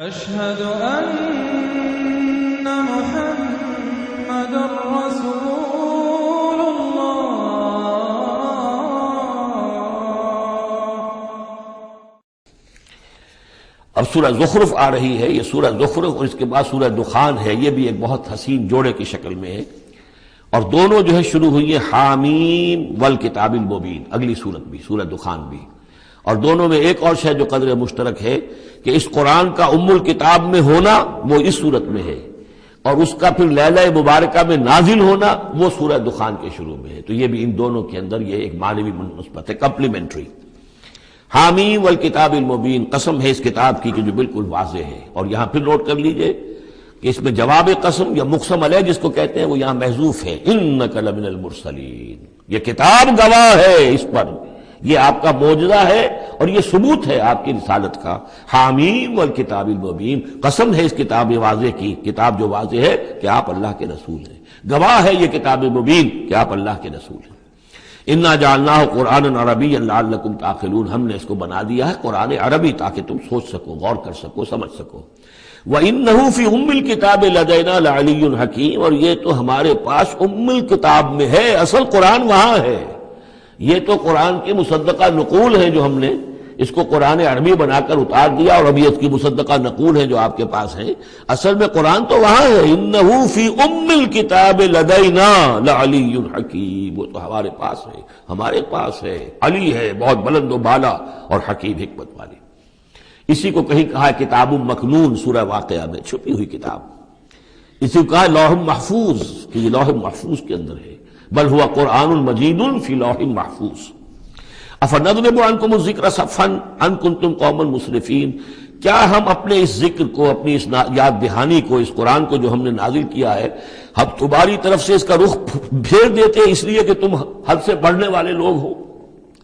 أشهد أن محمد رسول الله. اب سورہ زخرف آ رہی ہے، یہ سورہ زخرف اور اس کے بعد سورہ دخان ہے، یہ بھی ایک بہت حسین جوڑے کی شکل میں ہے، اور دونوں جو ہے شروع ہوئی ہیں حامیم والکتاب المبین، اگلی سورت بھی سورہ دخان بھی، اور دونوں میں ایک اور شے جو قدر مشترک ہے کہ اس قرآن کا ام الکتاب میں ہونا وہ اس سورت میں ہے، اور اس کا پھر لیلہ مبارکہ میں نازل ہونا وہ سورہ دخان کے شروع میں ہے، تو یہ بھی ان دونوں کے اندر یہ ایک معنوی نسبت ہے، کمپلیمنٹری۔ حامیم والکتاب المبین، قسم ہے اس کتاب کی کہ جو بالکل واضح ہے، اور یہاں پھر نوٹ کر لیجئے کہ اس میں جواب قسم یا مقسم علیہ جس کو کہتے ہیں وہ یہاں محذوف ہے، انک لمن المرسلین، یہ کتاب گواہ ہے اس پر، یہ آپ کا معجزہ ہے اور یہ ثبوت ہے آپ کی رسالت کا۔ حامیم والکتاب المبین، قسم ہے اس کتاب واضح کی، کتاب جو واضح ہے کہ آپ اللہ کے رسول ہیں، گواہ ہے یہ کتاب مبین کہ آپ اللہ کے رسول ہیں۔ انا جعلناہ قرآنا عربیا لعلکم تعقلون، ہم نے اس کو بنا دیا ہے قرآن عربی تاکہ تم سوچ سکو، غور کر سکو، سمجھ سکو۔ وَإِنَّهُ فِي أُمِّ الْكِتَابِ لَدَيْنَا لَعَلِيٌّ حَكِيمٌ، اور یہ تو ہمارے پاس ام الکتاب میں ہے، اصل قرآن وہاں ہے، یہ تو قرآن کی مصدقہ نقول ہے جو ہم نے اس کو قرآن عربی بنا کر اتار دیا، اور ابھی اس کی مصدقہ نقول ہے جو آپ کے پاس ہے، اصل میں قرآن تو وہاں ہے۔ اِنَّهُ فِي أُمِّ الْكِتَابِ لَدَيْنَا لَعَلِيٌّ حَكِيمٌ، وہ تو ہمارے پاس ہے، ہمارے پاس ہے، علی ہے، بہت بلند و بالا اور حکیم حکمت والی۔ اسی کو کہیں کہا ہے کتاب مکنون سورہ واقعہ میں، چھپی ہوئی کتاب، اسی کو کہا ہے لوح محفوظ کہ یہ لوح محفوظ کے اندر ہے، بل ہوا قرآن مجید فی لوح محفوظ۔ افنضرب عنکم الذکر صفحا ان کنتم قوما مسرفین، کیا ہم اپنے اس ذکر کو، اپنی اس یاد دہانی کو، اس قرآن کو جو ہم نے نازل کیا ہے، ہم تمہاری طرف سے اس کا رخ پھیر دیتے اس لیے کہ تم حد سے بڑھنے والے لوگ ہو،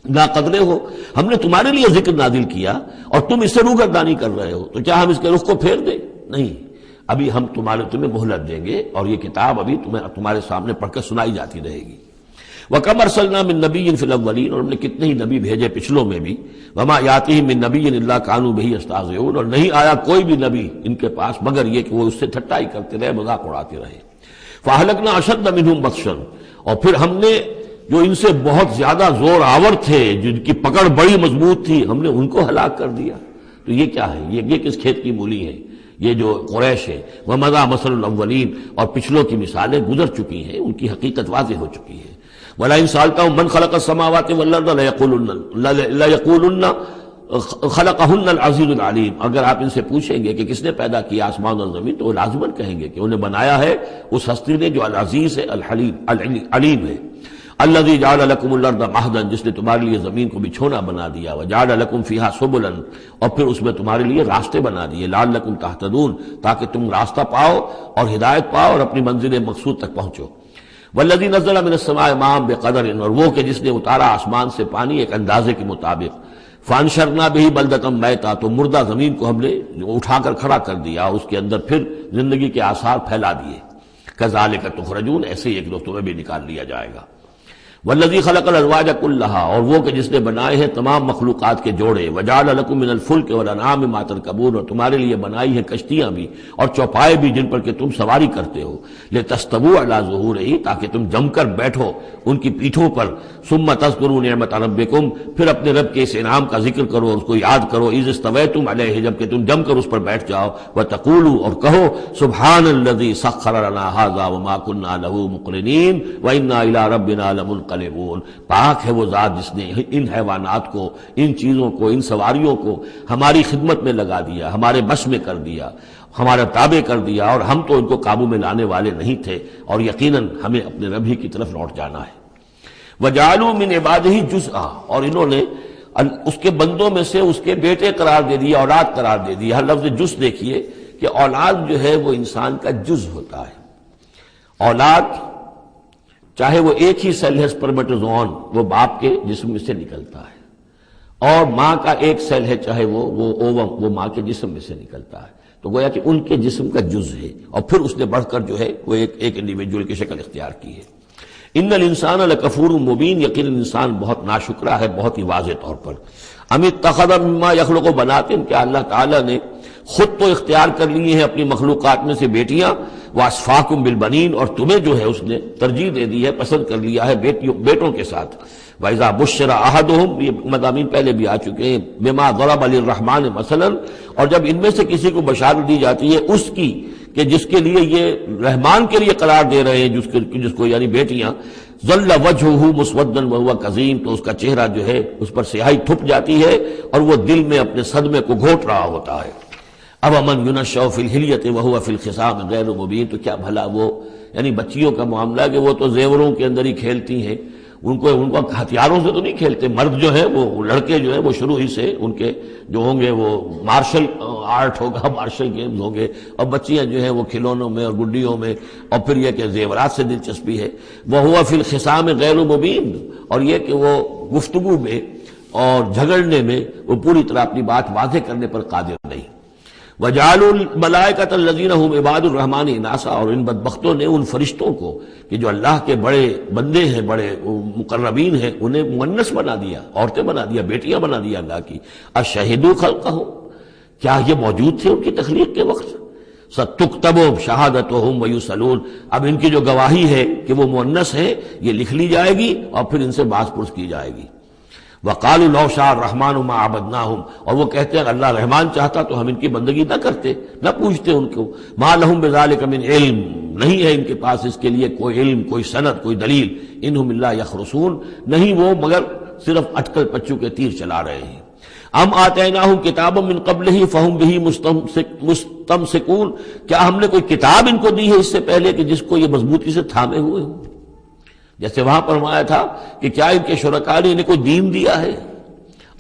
ناقدرے ہو؟ ہم نے تمہارے لیے ذکر نازل کیا اور تم اس سے روگردانی کر رہے ہو، تو کیا ہم اس کے رخ کو پھیر دیں؟ نہیں، ابھی ہم تمہیں مہلت دیں گے، اور یہ کتاب ابھی تمہارے سامنے پڑھ کر سنائی جاتی رہے گی۔ وَكَمْ أَرْسَلْنَا مِن نَبِيٍّ فِي الْأَوَّلِينَ، اور ہم نے کتنے ہی نبی بھیجے پچھلوں میں بھی، وَمَا يَأْتِيهِم مِّن نَبِيٍّ إِلَّا كَانُوا بِهِ يَسْتَهْزِئُونَ، اور نہیں آیا کوئی بھی نبی ان کے پاس مگر یہ کہ وہ اس سے ٹھٹائی کرتے رہے، مذاق اڑاتے رہے۔ فَأَهْلَكْنَا أَشَدَّ مِنْهُمْ بَطْشًا، اور پھر ہم نے جو ان سے بہت زیادہ زور آور تھے، جن کی پکڑ بڑی مضبوط تھی، ہم نے ان کو ہلاک کر دیا۔ تو یہ کیا ہے؟ یہ کس کھیت کی مولی ہے؟ یہ جو قریش ہے، وَمَضَىٰ مَثَلُ الْأَوَّلِينَ، اور پچھلوں کی مثالیں گزر چکی ہیں، ان کی حقیقت واضح ہو چکی ہے۔ وَلَئِن سَأَلْتَهُم مَّنْ خَلَقَ السَّمَاوَاتِ وَالْأَرْضَ لَيَقُولُنَّ خَلَقَهُنَّ الْعَزِيزُ الْعَلِيمُ، اگر آپ ان سے پوچھیں گے کہ کس نے پیدا کیا آسمان اور زمین، تو وہ لازماً کہیں گے کہ انہیں بنایا ہے اس ہستی نے جو العزیز ہے، الحلیم علیم ہے۔ الذی جعل لکم الارض مہدا، جس نے تمہارے لیے زمین کو بچھونا بنا دیا، وجعل لکم فیہا سبلا، اور پھر اس میں تمہارے لیے راستے بنا دیے، لعلکم تہتدون، تاکہ تم راستہ پاؤ اور ہدایت پاؤ اور اپنی منزل مقصود تک پہنچو۔ والذی نزل من السماء ماء بقدر، اور وہ کہ جس نے اتارا آسمان سے پانی ایک اندازے کے مطابق، فانشرنا بہ بلدۃ میتا، تو مردہ زمین کو ہم نے اٹھا کر کھڑا کر دیا، اس کے اندر پھر زندگی کے آثار پھیلا دیے۔ کذالک تخرجون، ایسے ہی ایک روز تمہیں بھی نکال لیا جائے گا۔ والذی خلق الازواج کلھا، اور وہ کہ جس نے بنائے ہیں تمام مخلوقات کے جوڑے، وجعل لکم من الفلک والانعام ما ترکبون، اور تمہارے لیے بنائی ہیں کشتیاں بھی اور چوپائے بھی جن پر کہ تم سواری کرتے ہو، لتستووا علی ظہورہ، تاکہ تم جم کر بیٹھو ان کی پیٹھوں پر، ثم تذکروا نعمت ربکم، پھر اپنے رب کے اس انعام کا ذکر کرو، اس کو یاد کرو، اذ استویتم علیہ، جب کہ تم جم کر اس پر بیٹھ جاؤ، وتقولوا، اور کہو، سبحان الذی سخر لنا ھذا وما كنا له مقرنین وانا الی ربنا لمنقلبون، پاک ہے وہ ذات جس نے ان حیوانات کو، ان چیزوں کو، ان سواریوں کو ہماری خدمت میں لگا دیا، ہمارے بس میں کر دیا، ہمارا تابع کر دیا، اور ہم تو ان کو قابو میں لانے والے نہیں تھے، اور یقیناً ہمیں اپنے رب ہی کی طرف لوٹ جانا ہے۔ وَجَعَلُوا مِنْ عِبَادِهِ جُزْءًا، اور انہوں نے اس کے بندوں میں سے اس کے بیٹے قرار دے دیا، اولاد قرار دے دیا۔ ہر لفظ جز دیکھیے کہ اولاد جو ہے وہ انسان کا جز ہوتا ہے۔ اولاد چاہے وہ ایک ہی سیل ہے سپرمیٹوزوئن، وہ باپ کے جسم میں سے نکلتا ہے، اور ماں کا ایک سیل ہے چاہے وہ اووم، وہ ماں کے جسم میں سے نکلتا ہے، تو گویا کہ ان کے جسم کا جز ہے، اور پھر اس نے بڑھ کر جو ہے وہ ایک انڈیویجول کی شکل اختیار کی ہے۔ ان الانسان لکفور مبین، یقیناً انسان بہت ناشکرا ہے، بہت ہی واضح طور پر۔ ام اتخذ مما یخلق بنات، کہ اللہ تعالیٰ نے خود تو اختیار کر لیے ہیں اپنی مخلوقات میں سے بیٹیاں، وَأَصْفَاكُمْ بِالْبَنِينَ، اور تمہیں جو ہے اس نے ترجیح دے دی ہے، پسند کر لیا ہے بیٹوں کے ساتھ۔ وَإِذَا بُشِّرَ أَحَدُهُمْ، یہ مضامین پہلے بھی آ چکے ہیں، بِمَا ضَرَبَ لِلرَّحْمَنِ مَثَلًا، اور جب ان میں سے کسی کو بشارت دی جاتی ہے اس کی کہ جس کے لیے یہ رحمان کے لیے قرار دے رہے ہیں جس کو یعنی بیٹیاں، ظل وجهه مسودا وهو كظيم، تو اس کا چہرہ جو ہے اس پر سیاہی تھپ جاتی ہے اور وہ دل میں اپنے صدمے کو گھوٹ رہا ہوتا ہے۔ اب من ينشأ في الحلیة وهو في الخصام غیر مبین، تو کیا بھلا وہ یعنی بچیوں کا معاملہ کہ وہ تو زیوروں کے اندر ہی کھیلتی ہیں، ان کو ہتھیاروں سے تو نہیں کھیلتے۔ مرد جو ہے وہ لڑکے جو ہے وہ شروع ہی سے ان کے جو ہوں گے وہ مارشل آرٹ ہوگا، مارشل گیمز ہوں گے، اور بچیاں جو ہیں وہ کھلونوں میں اور گڈیوں میں، اور پھر یہ کہ زیورات سے دلچسپی ہے۔ وَهُوَ فِي الْخِصَامِ غَيْرُ مُبِينٍ، اور یہ کہ وہ گفتگو میں اور جھگڑنے میں وہ پوری طرح اپنی بات واضح کرنے پر قادر نہیں۔ وَجَعَلُوا الْمَلَائِكَةَ الَّذِينَ هُمْ عِبَادُ الرَّحْمَنِ إِنَاثًا، اور ان بدبختوں نے ان فرشتوں کو کہ جو اللہ کے بڑے بندے ہیں، بڑے مقربین ہیں، انہیں مؤنث بنا دیا، عورتیں بنا دیا، بیٹیاں بنا دیا اللہ کی۔ أَشَهِدُوا خَلْقَهُمْ، کیا یہ موجود تھے ان کی تخلیق کے وقت؟ سَتُكْتَبُ شَهَادَتُهُمْ وَيُسْأَلُونَ، اب ان کی جو گواہی ہے کہ وہ مؤنث ہے یہ لکھ لی جائے گی اور پھر ان سے باز پرس کی جائے گی۔ وَقَالُوا لَوْ شَاءَ الرَّحْمَنُ مَا عَبَدْنَاهُمْ، اور وہ کہتے ہیں اگر اللہ رحمان چاہتا تو ہم ان کی بندگی نہ کرتے، نہ پوچھتے ان کو۔ مَا لَهُمْ بِذَلِكَ مِنْ علم، نہیں ہے ان کے پاس اس کے لیے کوئی علم، کوئی سند، کوئی دلیل۔ اِنْهُمْ إِلَّا يَخْرُصُونَ، نہیں وہ مگر صرف اٹکل پچو کے تیر چلا رہے ہیں۔ ام آتیناہم کتابا من قبلہ فہم بہ مستمسکون، کیا ہم نے کوئی کتاب ان کو دی ہے اس سے پہلے کہ جس کو یہ مضبوطی سے تھامے ہوئے ہوں؟ جیسے وہاں فرمایا تھا کہ کیا ان کے شرکاء نے انہیں کوئی دین دیا ہے؟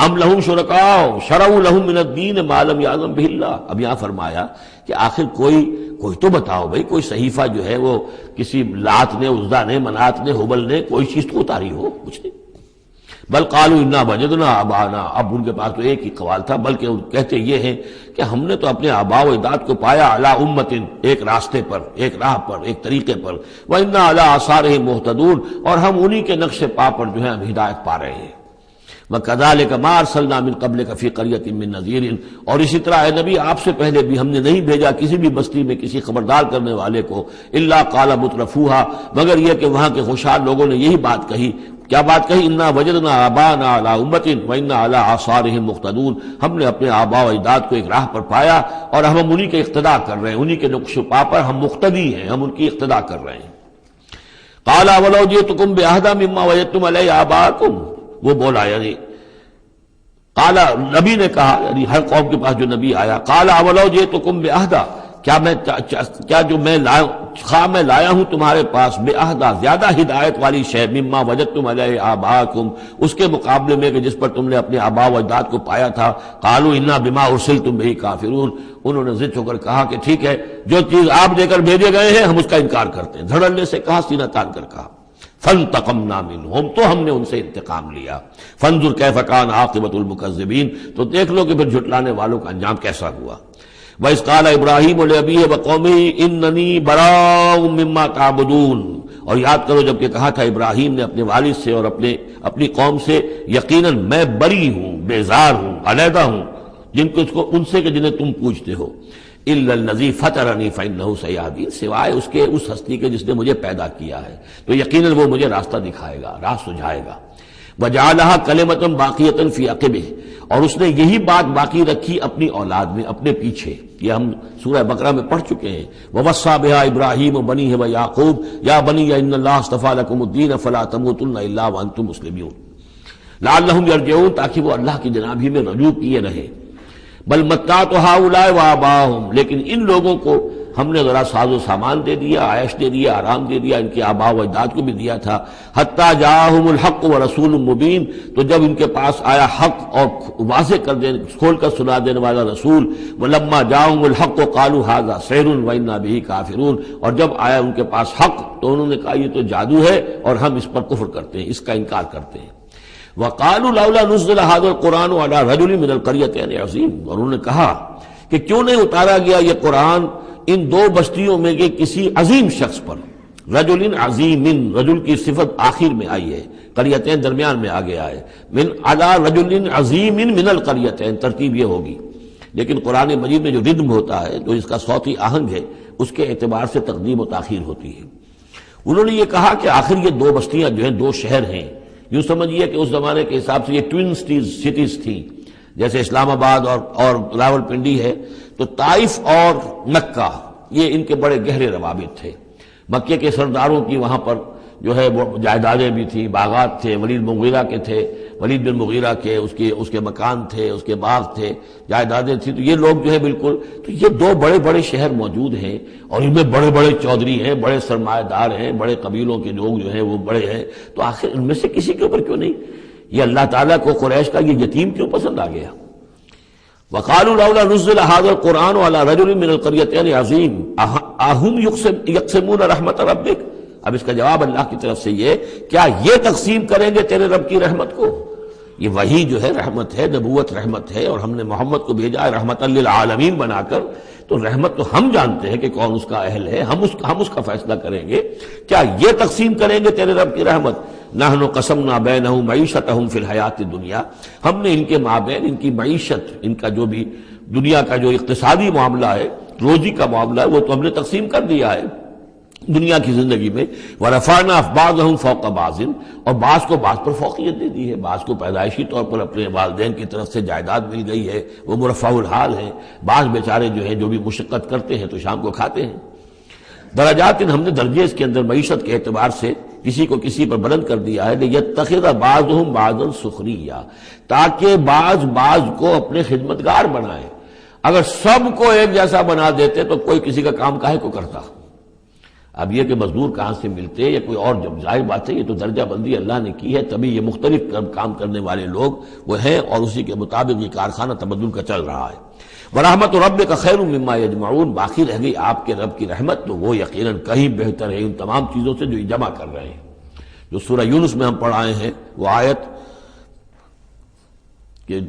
ام لہم شرکاء شرعوا لہم من الدین ما لم یعظم بہ اللہ، اب یہاں فرمایا کہ آخر کوئی تو بتاؤ بھائی، کوئی صحیفہ جو ہے وہ کسی لات نے، عزا نے، منات نے، ہبل نے کوئی چیز تو اتاری ہو، کچھ نہیں۔ بل قالوا انا وجدنا آباءنا، اب ان کے پاس تو ایک ہی قوال تھا، بلکہ کہتے یہ ہیں کہ ہم نے تو اپنے آباء و اجداد کو پایا علی امت، ایک راستے پر، ایک راہ پر، ایک طریقے پر، وانا علی آثارہم مہتدون، اور ہم انہی کے نقش پا پر جو ہے ہم ہدایت پا رہے ہیں۔ وَكَذَلِكَ مَا أَرْسَلْنَا مِن قَبْلِكَ فِي قَرْيَةٍ مِّن نَذِيرٍ، اور اسی طرح اے نبی آپ سے پہلے بھی ہم نے نہیں بھیجا کسی بھی بستی میں کسی خبردار کرنے والے کو، إِلَّا قَالَ مُتْرَفُوهَا، مگر یہ کہ وہاں کے خوشحال لوگوں نے یہی بات کہی۔ کیا بات کہی؟ انا وجدنا آباءنا علی امت وانا علی آثارہم مقتدون، ہم نے اپنے آباء و اجداد کو ایک راہ پر پایا اور ہم انہی کے اقتداء کر رہے ہیں، انہی کے نقش و پا پر ہم مقتدی ہیں، ہم ان کی اقتداء کر رہے ہیں۔ قال ولو جئتکم بأہدی مما وجدتم علیہ آباءکم، وہ بولا یعنی قال، نبی نے کہا یعنی ہر قوم کے پاس جو نبی آیا، قال ولو جئتکم بأہدی، کیا جو میں لایا ہوں تمہارے پاس بأہدی، زیادہ ہدایت والی شے، مما وجدتم علیہ آباءکم، اس کے مقابلے میں کہ جس پر تم نے اپنے آباء و اجداد کو پایا تھا۔ قالوا انا بما ارسلتم بہ کافرون، انہوں نے ضد ہو کر کہا کہ ٹھیک ہے جو چیز آپ دے کر بھیجے گئے ہیں ہم اس کا انکار کرتے ہیں، دھڑلے سے کہا، سینہ تان کر کہا۔ فانتقمنا منہم، تو ہم نے ان سے انتقام لیا۔ فانظر کیف کان عاقبۃ المکذبین، تو دیکھ لو کہ پھر جھٹلانے والوں کا انجام کیسا ہوا۔ وَإِذْ قَالَ إِبْرَاهِيمُ لِأَبِيهِ وَقَوْمِهِ إِنَّنِي بَرَاءٌ مِّمَّا تَعْبُدُونَ، اور یاد کرو جب کہ کہا تھا ابراہیم نے اپنے والد سے اور اپنی قوم سے، یقیناً میں بری ہوں، بیزار ہوں، علیحدہ ہوں ان سے کہ جنہیں تم پوجتے ہو۔ إِلَّا الَّذِي فَطَرَنِي فَإِنَّهُ سَيَهْدِينِ، سوائے اس کے اس ہستی کے جس نے مجھے پیدا کیا ہے تو یقیناً وہ مجھے راستہ دکھائے گا، راہ سجھائے گا۔ وَجَعَلَهَا كَلِمَةً بَاقِيَةً فِي عَقِبِهِ، اور اس نے یہی بات باقی رکھی اپنی اولاد میں، اپنے پیچھے۔ یہ ہم سورہ بقرہ میں پڑھ چکے ہیں۔ وَوَصَّىٰ بِهَا إِبْرَاهِيمُ بَنِيهِ وَيَعْقُوبُ يَا بَنِيَّ إِنَّ اللَّهَ اصْطَفَىٰ لَكُمُ الدِّينَ فَلَا تَمُوتُنَّ إِلَّا وَأَنتُم مُّسْلِمُونَ لَعَلَّهُمْ يَرْجِعُونَ، تاکہ وہ اللہ کی جناب ہی میں رجوع کیے رہے۔ بل متعت هؤلاء وآباؤهم، لیکن ان لوگوں کو ہم نے ذرا ساز و سامان دے دیا، عیش دے دیا، آرام دے دیا، ان کے آباء و اجداد کو بھی دیا تھا۔ حتی جاءہم الحق ورسول مبین، تو جب ان کے پاس آیا حق اور واضح کھول کر سنا دینے والا رسول، ولما جاءہم الحق قالوا ھذا سحر وإنا بہ کافرون، اور جب آیا ان کے پاس حق تو انہوں نے کہا یہ تو جادو ہے اور ہم اس پر کفر کرتے ہیں، اس کا انکار کرتے ہیں۔ وقالوا لولا نزل هذا القرآن على رجل من القريتين عظيم، اور انہوں نے کہا کہ کیوں نہیں اتارا گیا یہ قرآن ان دو بستیوں میں کے کسی عظیم شخص پر۔ رجل عظیم، رجل کی صفت آخر میں آئی ہے، قریتین درمیان میں آگے آئے، من علی رجل عظیم من القریتین، ترتیب یہ ہوگی۔ لیکن قرآن مجید میں جو ردم ہوتا ہے، جو اس کا صوتی آہنگ ہے، اس کے اعتبار سے تقدیم و تاخیر ہوتی ہے۔ انہوں نے یہ کہا کہ آخر یہ دو بستیاں جو ہیں، دو شہر ہیں، یوں سمجھیے کہ اس زمانے کے حساب سے یہ ٹوین سٹیز تھیں، جیسے اسلام آباد اور راول پنڈی ہے، تو طائف اور مکہ یہ ان کے بڑے گہرے روابط تھے۔ مکے کے سرداروں کی وہاں پر جو ہے وہ جائیدادیں بھی تھیں، باغات تھے، ولید بن مغیرہ کے اس کے مکان تھے، اس کے باغ تھے، جائیدادیں تھیں، تو یہ لوگ جو ہے بالکل، تو یہ دو بڑے بڑے شہر موجود ہیں، اور ان میں بڑے بڑے چودھری ہیں، بڑے سرمایہ دار ہیں، بڑے قبیلوں کے لوگ جو ہیں وہ بڑے ہیں، تو آخر ان میں سے کسی کے اوپر کیوں نہیں؟ یہ اللہ تعالیٰ کو قریش کا یہ یتیم کیوں پسند آ گیا؟ وقالوا لولا نزل هذا القرآن على رجل من القريتين عظيم اهم يقسمون رحمت ربك۔ اب اس کا جواب اللہ کی طرف سے یہ، کیا یہ تقسیم کریں گے تیرے رب کی رحمت کو؟ یہ وہی جو ہے رحمت ہے، نبوت رحمت ہے، اور ہم نے محمد کو بھیجا ہے رحمت للعالمین بنا کر، تو رحمت تو ہم جانتے ہیں کہ کون اس کا اہل ہے، ہم اس کا فیصلہ کریں گے، کیا یہ تقسیم کریں گے تیرے رب کی رحمت؟ نحن قسمنا بینہم معیشتہم فی الحیات الدنیا، ہم نے ان کے مابین ان کی معیشت، ان کا جو بھی دنیا کا جو اقتصادی معاملہ ہے، روزی کا معاملہ ہے، وہ تو ہم نے تقسیم کر دیا ہے دنیا کی زندگی میں۔ ورفعنا بعضهم فوق بعض، اور بعض کو بعض پر فوقیت دے دی ہے، بعض کو پیدائشی طور پر اپنے والدین کی طرف سے جائیداد مل گئی ہے، وہ مرفع الحال ہیں، بعض بیچارے جو ہیں جو بھی مشقت کرتے ہیں تو شام کو کھاتے ہیں۔ درجات، ہم نے درجے اس کے اندر معیشت کے اعتبار سے کسی کو کسی پر بلند کر دیا ہے، لیتخذ بعضهم بعضا سخریا، تاکہ بعض کو اپنے خدمتگار بنائے۔ اگر سب کو ایک جیسا بنا دیتے تو کوئی کسی کا کام کاہے کو کرتا؟ اب یہ کہ مزدور کہاں سے ملتے یا کوئی اور، جب ظاہر بات ہے یہ تو درجہ بندی اللہ نے کی ہے، تبھی یہ مختلف کام کرنے والے لوگ وہ ہیں، اور اسی کے مطابق یہ کارخانہ تبدل کا چل رہا ہے۔ وَرَحْمَتُ رَبِّكَ خَيْرٌ مِّمَّا يَجْمَعُونَ، باقی رہ گئی آپ کے رب کی رحمت، تو وہ یقیناً کہیں بہتر ہے ان تمام چیزوں سے جو یہ جمع کر رہے ہیں۔ جو سورہ یونس میں ہم پڑھائے ہیں وہ آیت کہ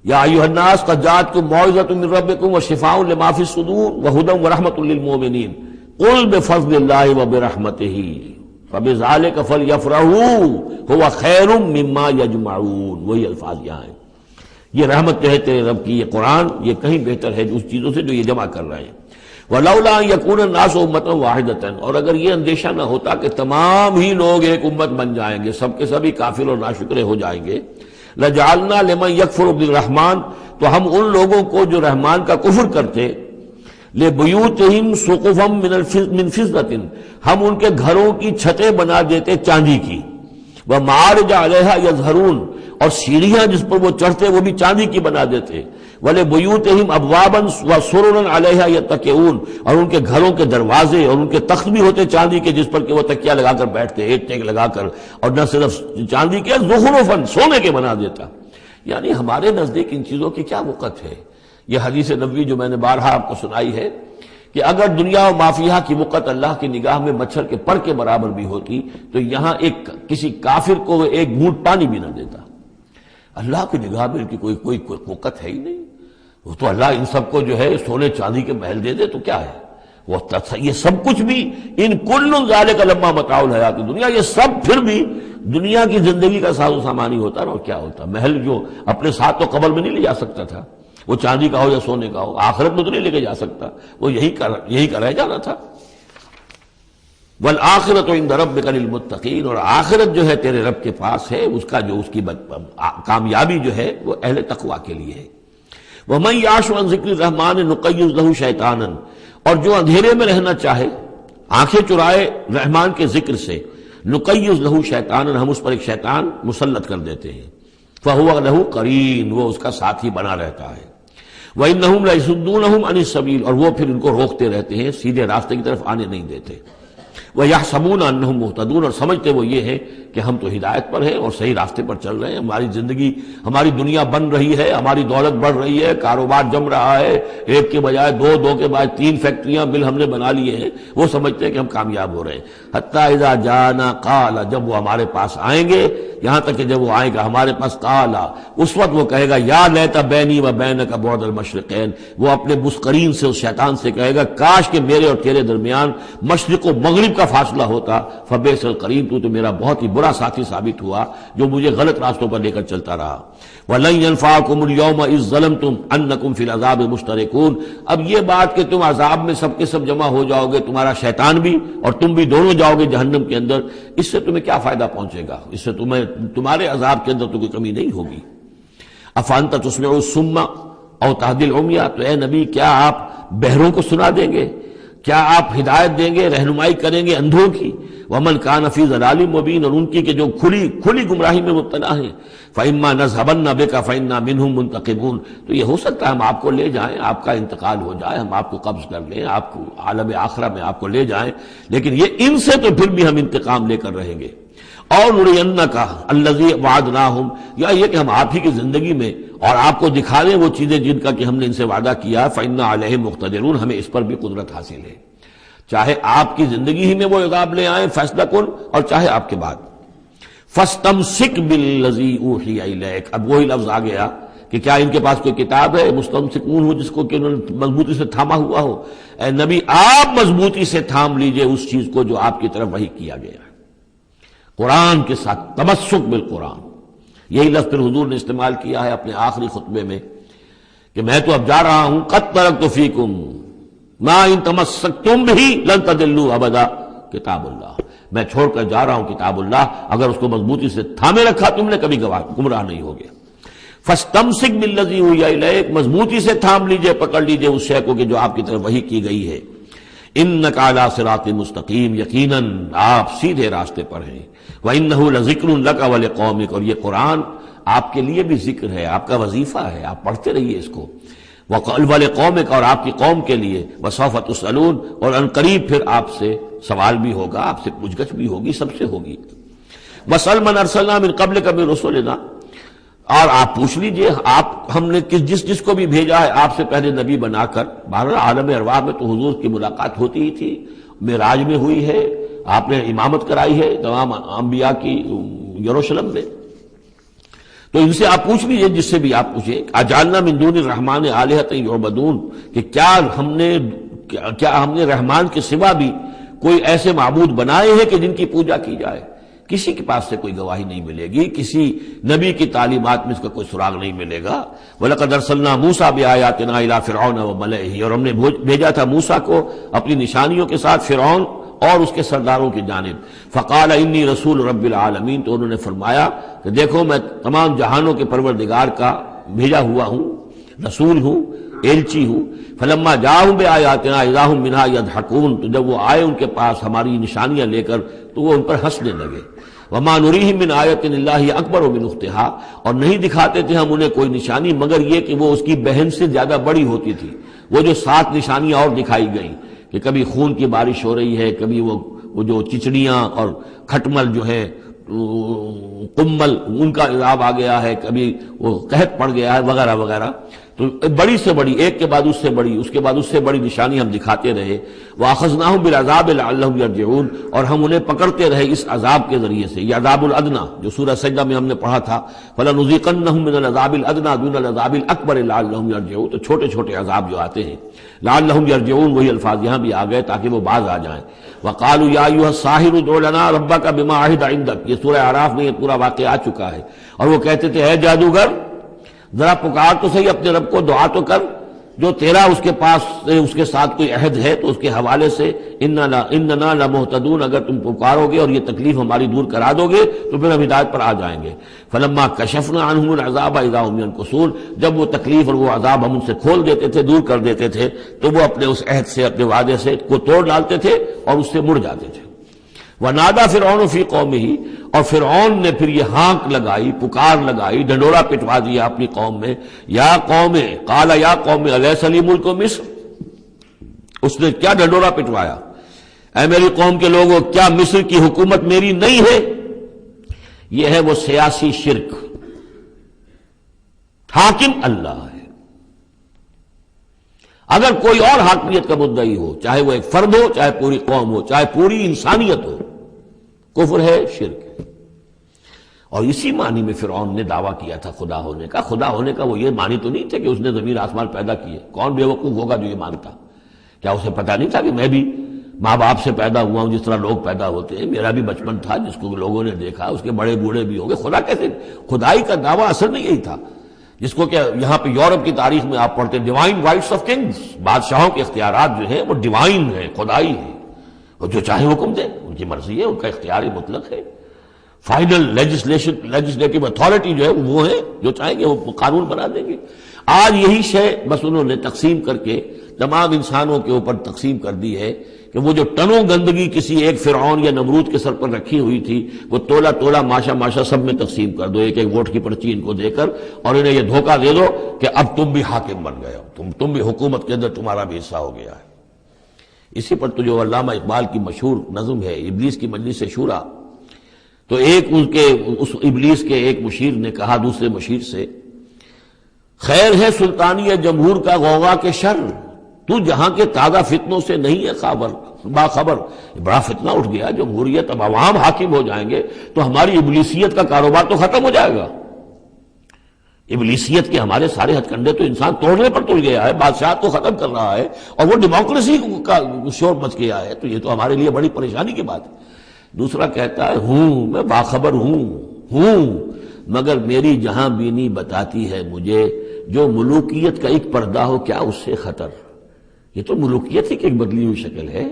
یا ایھا الناس قد جاءتکم موعظۃ من ربکم وشفاء لما فی الصدور وہدی ورحمۃ للمؤمنین قل بفضل اللہ وبرحمتہ فبذلک فلیفرحوا ھو خیر مما یجمعون، وہی الفاظ یہاں ہیں۔ یہ رحمت جو ہے تیرے رب کی، یہ قرآن، یہ کہیں بہتر ہے اس چیزوں سے جو یہ جمع کر رہے ہیں۔ وَلَوْلَا أَن يَكُونَ النَّاسُ أُمَّةً وَاحِدَةً، اور اگر یہ اندیشہ نہ ہوتا کہ تمام ہی لوگ ایک امت بن جائیں گے، سب کے سبھی کافر اور ناشکرے ہو جائیں گے، لَجَعَلْنَا لِمَن يَكْفُرُ بِالرَّحْمَٰنِ، تو ہم ان لوگوں کو جو رحمان کا کفر کرتے، لِبُيُوتِهِمْ سُقُفًا مِّن فِضَّةٍ، ہم ان کے گھروں کی چھتیں بنا دیتے چاندی کی، وَمَعَارِجَ عَلَيْهَا يَظْهَرُونَ، اور سیڑھیاں جس پر وہ چڑھتے وہ بھی چاندی کی بنا دیتے، وَلِبُيُوتِهِمْ أَبْوَابًا وَسُرُرًا عَلَيْهَا يَتَّكِئُونَ، اور ان کے گھروں کے دروازے اور ان کے تخت بھی ہوتے چاندی کے جس پر کہ وہ تکیہ لگا کر بیٹھتے، ایک ٹیک لگا کر، اور نہ صرف چاندی کے، زخرفاً، سونے کے بنا دیتا۔ یعنی ہمارے نزدیک ان چیزوں کی کیا وقت ہے؟ یہ حدیث نبوی جو میں نے بارہا آپ کو سنائی ہے کہ اگر دنیا و مافیہ کی وقت اللہ کی نگاہ میں مچھر کے پر کے برابر بھی ہوتی تو یہاں کسی کافر کو ایک گھونٹ پانی بھی نہ دیتا۔ اللہ کی نگاہ میں ان کی کوئی وقت ہے ہی نہیں، وہ تو اللہ ان سب کو جو ہے سونے چاندی کے محل دے دے تو کیا ہے، وہ یہ سب کچھ بھی، ان کل ذالک لما متاع الحیات الدنیا، یہ سب پھر بھی دنیا کی زندگی کا ساز و سامان ہی ہوتا نا، اور کیا ہوتا؟ محل جو اپنے ساتھ تو قبر میں نہیں لے جا سکتا تھا، وہ چاندی کا ہو یا سونے کا ہو، آخرت میں تو نہیں لے کے جا سکتا، وہ یہی کا رہ جانا تھا۔ والآخرۃ عند ربک للمتقین، اور آخرت جو ہے تیرے رب کے پاس ہے، اس کا جو اس کی کامیابی جو ہے وہ اہل تقوی کے لیے ہے۔ وَمَن يَعْشُ عَن ذِكْرِ الرَّحْمَٰنِ نُقَيِّضْ لَهُ شَيْطَانًا، اور جو اندھیرے میں رہنا چاہے، آنکھیں چرائے رحمان کے ذکر سے، نُقَيِّضْ لَهُ شَيْطَانًا، ہم اس پر ایک شیطان مسلط کر دیتے ہیں، فَهُوَ لَهُ قَرِينٌ، وہ اس کا ساتھی بنا رہتا ہے۔ وَإِنَّهُمْ لَيَصُدُّونَهُمْ عَنِ السَّبِيلِ، اور وہ پھر ان کو روکتے رہتے ہیں، سیدھے راستے کی طرف آنے نہیں دیتے۔ وَيَحْسَبُونَ أَنَّهُمْ مُهْتَدُونَ، اور سمجھتے وہ یہ ہے کہ ہم تو ہدایت پر ہیں اور صحیح راستے پر چل رہے ہیں، ہماری زندگی، ہماری دنیا بن رہی ہے، ہماری دولت بڑھ رہی ہے، کاروبار جم رہا ہے، ایک کے بجائے دو کے بعد 3 فیکٹریاں بل ہم نے بنا لیے ہیں، وہ سمجھتے ہیں کہ ہم کامیاب ہو رہے ہیں۔ حتیٰ اذا جانا قال، جب وہ ہمارے پاس آئیں گے، یہاں تک کہ جب وہ آئے گا ہمارے پاس، قال، اس وقت وہ کہے گا یا لیت بینی و بینک بعد المشرقین، وہ اپنے مسقرین سے، اس شیطان سے کہے گا کاش کہ میرے اور تیرے درمیان مشرق و مغرب کا فاصلہ ہوتا، فبئس القرین، تو میرا بہت ہی برا برا ساتھی ثابت ہوا جو مجھے غلط راستوں پر لے کر چلتا رہا۔ وَلَن يَنفَعَكُمُ الْيَوْمَ إِذ ظَّلَمْتُمْ أَنَّكُمْ فِي الْعَذَابِ مُشْتَرِكُونَ۔ اب یہ بات کہ تم عذاب میں سب کے سب جمع ہو جاؤ گے، تمہارا شیطان بھی اور تم بھی دونوں جاؤ گے جہنم کے اندر، اس سے تمہیں کیا فائدہ پہنچے گا؟ اس سے تمہارے عذاب کے اندر تو کوئی کمی نہیں ہوگی۔ أَفَأَنْتَ تُسْمِعُ الصُّمَّ أَوْ تَهْدِي الْعُمْيَ، تو اے نبی کیا آپ بہروں کو سنا دیں گے؟ کیا آپ ہدایت دیں گے، رہنمائی کریں گے اندھوں کی؟ وَمَنْ كَانَ فِي ضَلَالٍ مُبِينٍ، اور ان کی کہ جو کھلی گمراہی میں مبتلا ہیں۔ فَإِمَّا نَذْهَبَنَّ بِكَ فَإِنَّا مِنْهُمْ مُنْتَقِمُونَ، تو یہ ہو سکتا ہے ہم آپ کو لے جائیں، آپ کا انتقال ہو جائے، ہم آپ کو قبض کر لیں، آپ کو عالم آخرہ میں آپ کو لے جائیں، لیکن یہ ان سے تو پھر بھی ہم انتقام لے کر رہیں گے۔ اور نُرِيَنَّكَ الَّذِي وَعَدْنَاهُمْ، یا یہ کہ ہم آپ ہی کی زندگی میں اور آپ کو دکھا دیں وہ چیزیں جن کا کہ ہم نے ان سے وعدہ کیا، فَإِنَّا عَلَيْهِمْ مُقْتَدِرُونَ، ہمیں اس پر بھی قدرت حاصل ہے، چاہے آپ کی زندگی ہی میں وہ عذاب لے آئیں فیصلہ کن، اور چاہے آپ کے بعد۔ فَاسْتَمْسِكْ بِالَّذِي أُوحِيَ إِلَيْكَ، اب وہی لفظ آ گیا کہ کیا ان کے پاس کوئی کتاب ہے مستمسکون ہو جس کو کہ انہوں نے مضبوطی سے تھاما ہوا ہو؟ اے نبی آپ مضبوطی سے تھام لیجئے اس چیز کو جو آپ کی طرف وحی کیا گیا ہے، قرآن کے ساتھ تمسک بالقرآن۔ یہی لفظ پھر حضور نے استعمال کیا ہے اپنے آخری خطبے میں کہ میں تو اب جا رہا ہوں، قد ترکت فیکم ما ان تمسکتم بہ لن تضلوا ابدا، کتاب اللہ، میں چھوڑ کر جا رہا ہوں کتاب اللہ، اگر اس کو مضبوطی سے تھامے رکھا تم نے کبھی گمراہ نہیں ہوگے۔ فاستمسک بالذی اوحی الیک، مضبوطی سے تھام لیجئے، پکڑ لیجئے اس شے کو کہ جو آپ کی طرف وحی کی گئی ہے۔ انک علی صراط مستقیم، یقیناً آپ سیدھے راستے پر ہیں۔ وانہ لذکر لک ولقومک، اور یہ قرآن آپ کے لیے بھی ذکر ہے، آپ کا وظیفہ ہے، آپ پڑھتے رہیے اس کو۔ ولقومک، اور آپ کی قوم کے لیے۔ وسوف تسألون، اور ان قریب پھر آپ سے سوال بھی ہوگا، آپ سے پوچھ گچھ بھی ہوگی، سب سے ہوگی۔ واسأل من ارسلنا من قبلک من رسلنا، اور آپ پوچھ لیجئے آپ ہم نے جس کو بھی بھیجا ہے آپ سے پہلے نبی بنا کر۔ بہرحال عالم ارواح میں تو حضور کی ملاقات ہوتی ہی تھی، معراج میں ہوئی ہے، آپ نے امامت کرائی ہے تمام انبیاء کی یروشلم میں، تو ان سے آپ پوچھ لیجئے جس سے بھی آپ پوچھیں۔ اجعلنا من دون الرحمن آلہۃ یعبدون، کہ کیا ہم نے رحمان کے سوا بھی کوئی ایسے معبود بنائے ہیں کہ جن کی پوجا کی جائے؟ کسی کے پاس سے کوئی گواہی نہیں ملے گی، کسی نبی کی تعلیمات میں اس کا کوئی سراغ نہیں ملے گا۔ وَلَقَدْ أَرْسَلْنَا مُوسَىٰ بِآيَاتِنَا إِلَىٰ فِرْعَوْنَ وَمَلَئِهِ، اور ہم نے بھیجا تھا موسیٰ کو اپنی نشانیوں کے ساتھ فرعون اور اس کے سرداروں کی جانب۔ فَقَالَ إِنِّي رَسُولُ رَبِّ الْعَالَمِينَ، تو انہوں نے فرمایا کہ دیکھو میں تمام جہانوں کے پروردگار کا بھیجا ہوا ہوں، رسول ہوں، ایلچی ہوں۔ فلما جاءہم بآیاتنا اذا ہم منہا یضحکون، تو جب وہ آئے ان کے پاس ہماری نشانیاں لے کر تو وہ ان پر ہنسنے لگے۔ وما نریہم من آیۃ الا ہی اکبر من اختہا، اور نہیں دکھاتے تھے ہم انہیں کوئی نشانی مگر یہ کہ وہ اس کی بہن سے زیادہ بڑی ہوتی تھی۔ وہ جو 7 نشانیاں اور دکھائی گئیں کہ کبھی خون کی بارش ہو رہی ہے، کبھی وہ جو چچڑیاں اور کھٹمل جو ہے قمل ان کا عذاب آ گیا ہے، کبھی وہ قحط پڑ گیا ہے وغیرہ وغیرہ، تو بڑی سے بڑی ایک کے بعد اس سے بڑی، اس کے بعد اس سے بڑی نشانی ہم دکھاتے رہے۔ وَأَخَذْنَاهُمْ بِالْعَذَابِ لَعَلَّهُمْ يَرْجِعُونَ، اور ہم انہیں پکڑتے رہے اس عذاب کے ذریعے سے، یہ عذاب الادنیٰ جو سورہ سجدہ میں ہم نے پڑھا تھا، فَلَنُذِيقَنَّهُم مِّنَ الْعَذَابِ الْأَدْنَىٰ دُونَ الْعَذَابِ الْأَكْبَرِ لَعَلَّهُمْ يَرْجِعُونَ، تو چھوٹے چھوٹے عذاب جو آتے ہیں لَعَلَّهُمْ يَرْجِعُونَ، وہی الفاظ یہاں بھی آ گئے تاکہ وہ باز آ جائیں۔ وَقَالُوا يَا أَيُّهَا السَّاحِرُ ادْعُ لَنَا رَبَّكَ بِمَا عَهِدَ عِندَكَ، یہ سورہ اعراف میں یہ پورا واقعہ آ چکا ہے، اور وہ کہتے تھے اے جادوگر ذرا پکار تو صحیح اپنے رب کو، دعا تو کر جو تیرا اس کے پاس اس کے ساتھ کوئی عہد ہے تو اس کے حوالے سے اننا لمہتدون، اگر تم پکارو گے اور یہ تکلیف ہماری دور کرا دو گے تو پھر ہم ہدایت پر آ جائیں گے۔ فلما کشفنا عنہم العذاب اذا هم ينكثون، جب وہ تکلیف اور وہ عذاب ہم ان سے کھول دیتے تھے، دور کر دیتے تھے، تو وہ اپنے اس عہد سے، اپنے وعدے سے کو توڑ ڈالتے تھے اور اس سے مڑ جاتے تھے۔ وَنَادَىٰ فِرْعَوْنُ فِي قَوْمِهِ، اور فرعون نے پھر یہ ہانک لگائی، پکار لگائی، ڈنڈورا پٹوا دیا اپنی قوم میں، یا قوم قال یا قوم الیس لی ملک مصر، اس نے کیا ڈنڈورا پٹوایا، اے میری قوم کے لوگوں کیا مصر کی حکومت میری نہیں ہے؟ یہ ہے وہ سیاسی شرک، حاکم اللہ ہے۔ اگر کوئی اور حاکمیت کا مدعی ہو، چاہے وہ ایک فرد ہو، چاہے پوری قوم ہو، چاہے پوری انسانیت ہو، کفر ہے، شرک ہے۔ اور اسی معنی میں فرعون نے دعویٰ کیا تھا خدا ہونے کا۔ خدا ہونے کا وہ یہ معنی تو نہیں تھا کہ اس نے زمین آسمان پیدا کیے، کون بے وقوف ہوگا جو یہ مانتا؟ کیا اسے پتہ نہیں تھا کہ میں بھی ماں باپ سے پیدا ہوا ہوں جس طرح لوگ پیدا ہوتے ہیں، میرا بھی بچپن تھا جس کو لوگوں نے دیکھا، اس کے بڑے بوڑھے بھی ہو گئے، خدا کیسے؟ خدائی کا دعویٰ اصل میں یہی تھا جس کو کہ یہاں پہ یورپ کی تاریخ میں آپ پڑھتے ہیں ڈیوائن رائٹس آف کنگز، بادشاہوں کے اختیارات جو ہیں وہ ڈیوائن ہیں، خدائی ہیں، اور جو چاہے حکم دے، ان کی مرضی ہے، ان کا اختیار مطلق ہے، فائنل لیجسلیٹو اتھارٹی جو ہے وہ ہے، جو چاہیں گے وہ قانون بنا دیں گے۔ آج یہی شے بس انہوں نے تقسیم کر کے تمام انسانوں کے اوپر تقسیم کر دی ہے کہ وہ جو ٹنوں گندگی کسی ایک فرعون یا نمرود کے سر پر رکھی ہوئی تھی وہ تولا تولا ماشا ماشا سب میں تقسیم کر دو، ایک ایک ووٹ کی پرچی ان کو دے کر، اور انہیں یہ دھوکہ دے دو کہ اب تم بھی حاکم بن گئے ہو، تم بھی حکومت کے اندر تمہارا بھی حصہ ہو گیا ہے۔ اسی پر تو جو علامہ اقبال کی مشہور نظم ہے ابلیس کی مجلس شورا، تو ایک اس ابلیس کے ایک مشیر نے کہا دوسرے مشیر سے، خیر ہے سلطانی جمہور کا غوغا کے شر، تو جہاں کے تازہ فتنوں سے نہیں ہے باخبر۔ بڑا فتنہ اٹھ گیا، جمہوریت، اب عوام حاکم ہو جائیں گے تو ہماری ابلیسیت کا کاروبار تو ختم ہو جائے گا۔ ابلیسیت کے ہمارے سارے ہتھ کنڈے تو انسان توڑنے پر تل گیا ہے، بادشاہت کو ختم کر رہا ہے، اور وہ ڈیموکریسی کا شور مچ گیا ہے، تو یہ تو ہمارے لیے بڑی پریشانی کی بات ہے۔ دوسرا کہتا ہے میں باخبر ہوں، مگر میری جہاں بینی بتاتی ہے مجھے جو ملوکیت کا ایک پردہ ہو کیا اس سے خطر۔ یہ تو ملوکیت ہی کی ایک بدلی ہوئی شکل ہے۔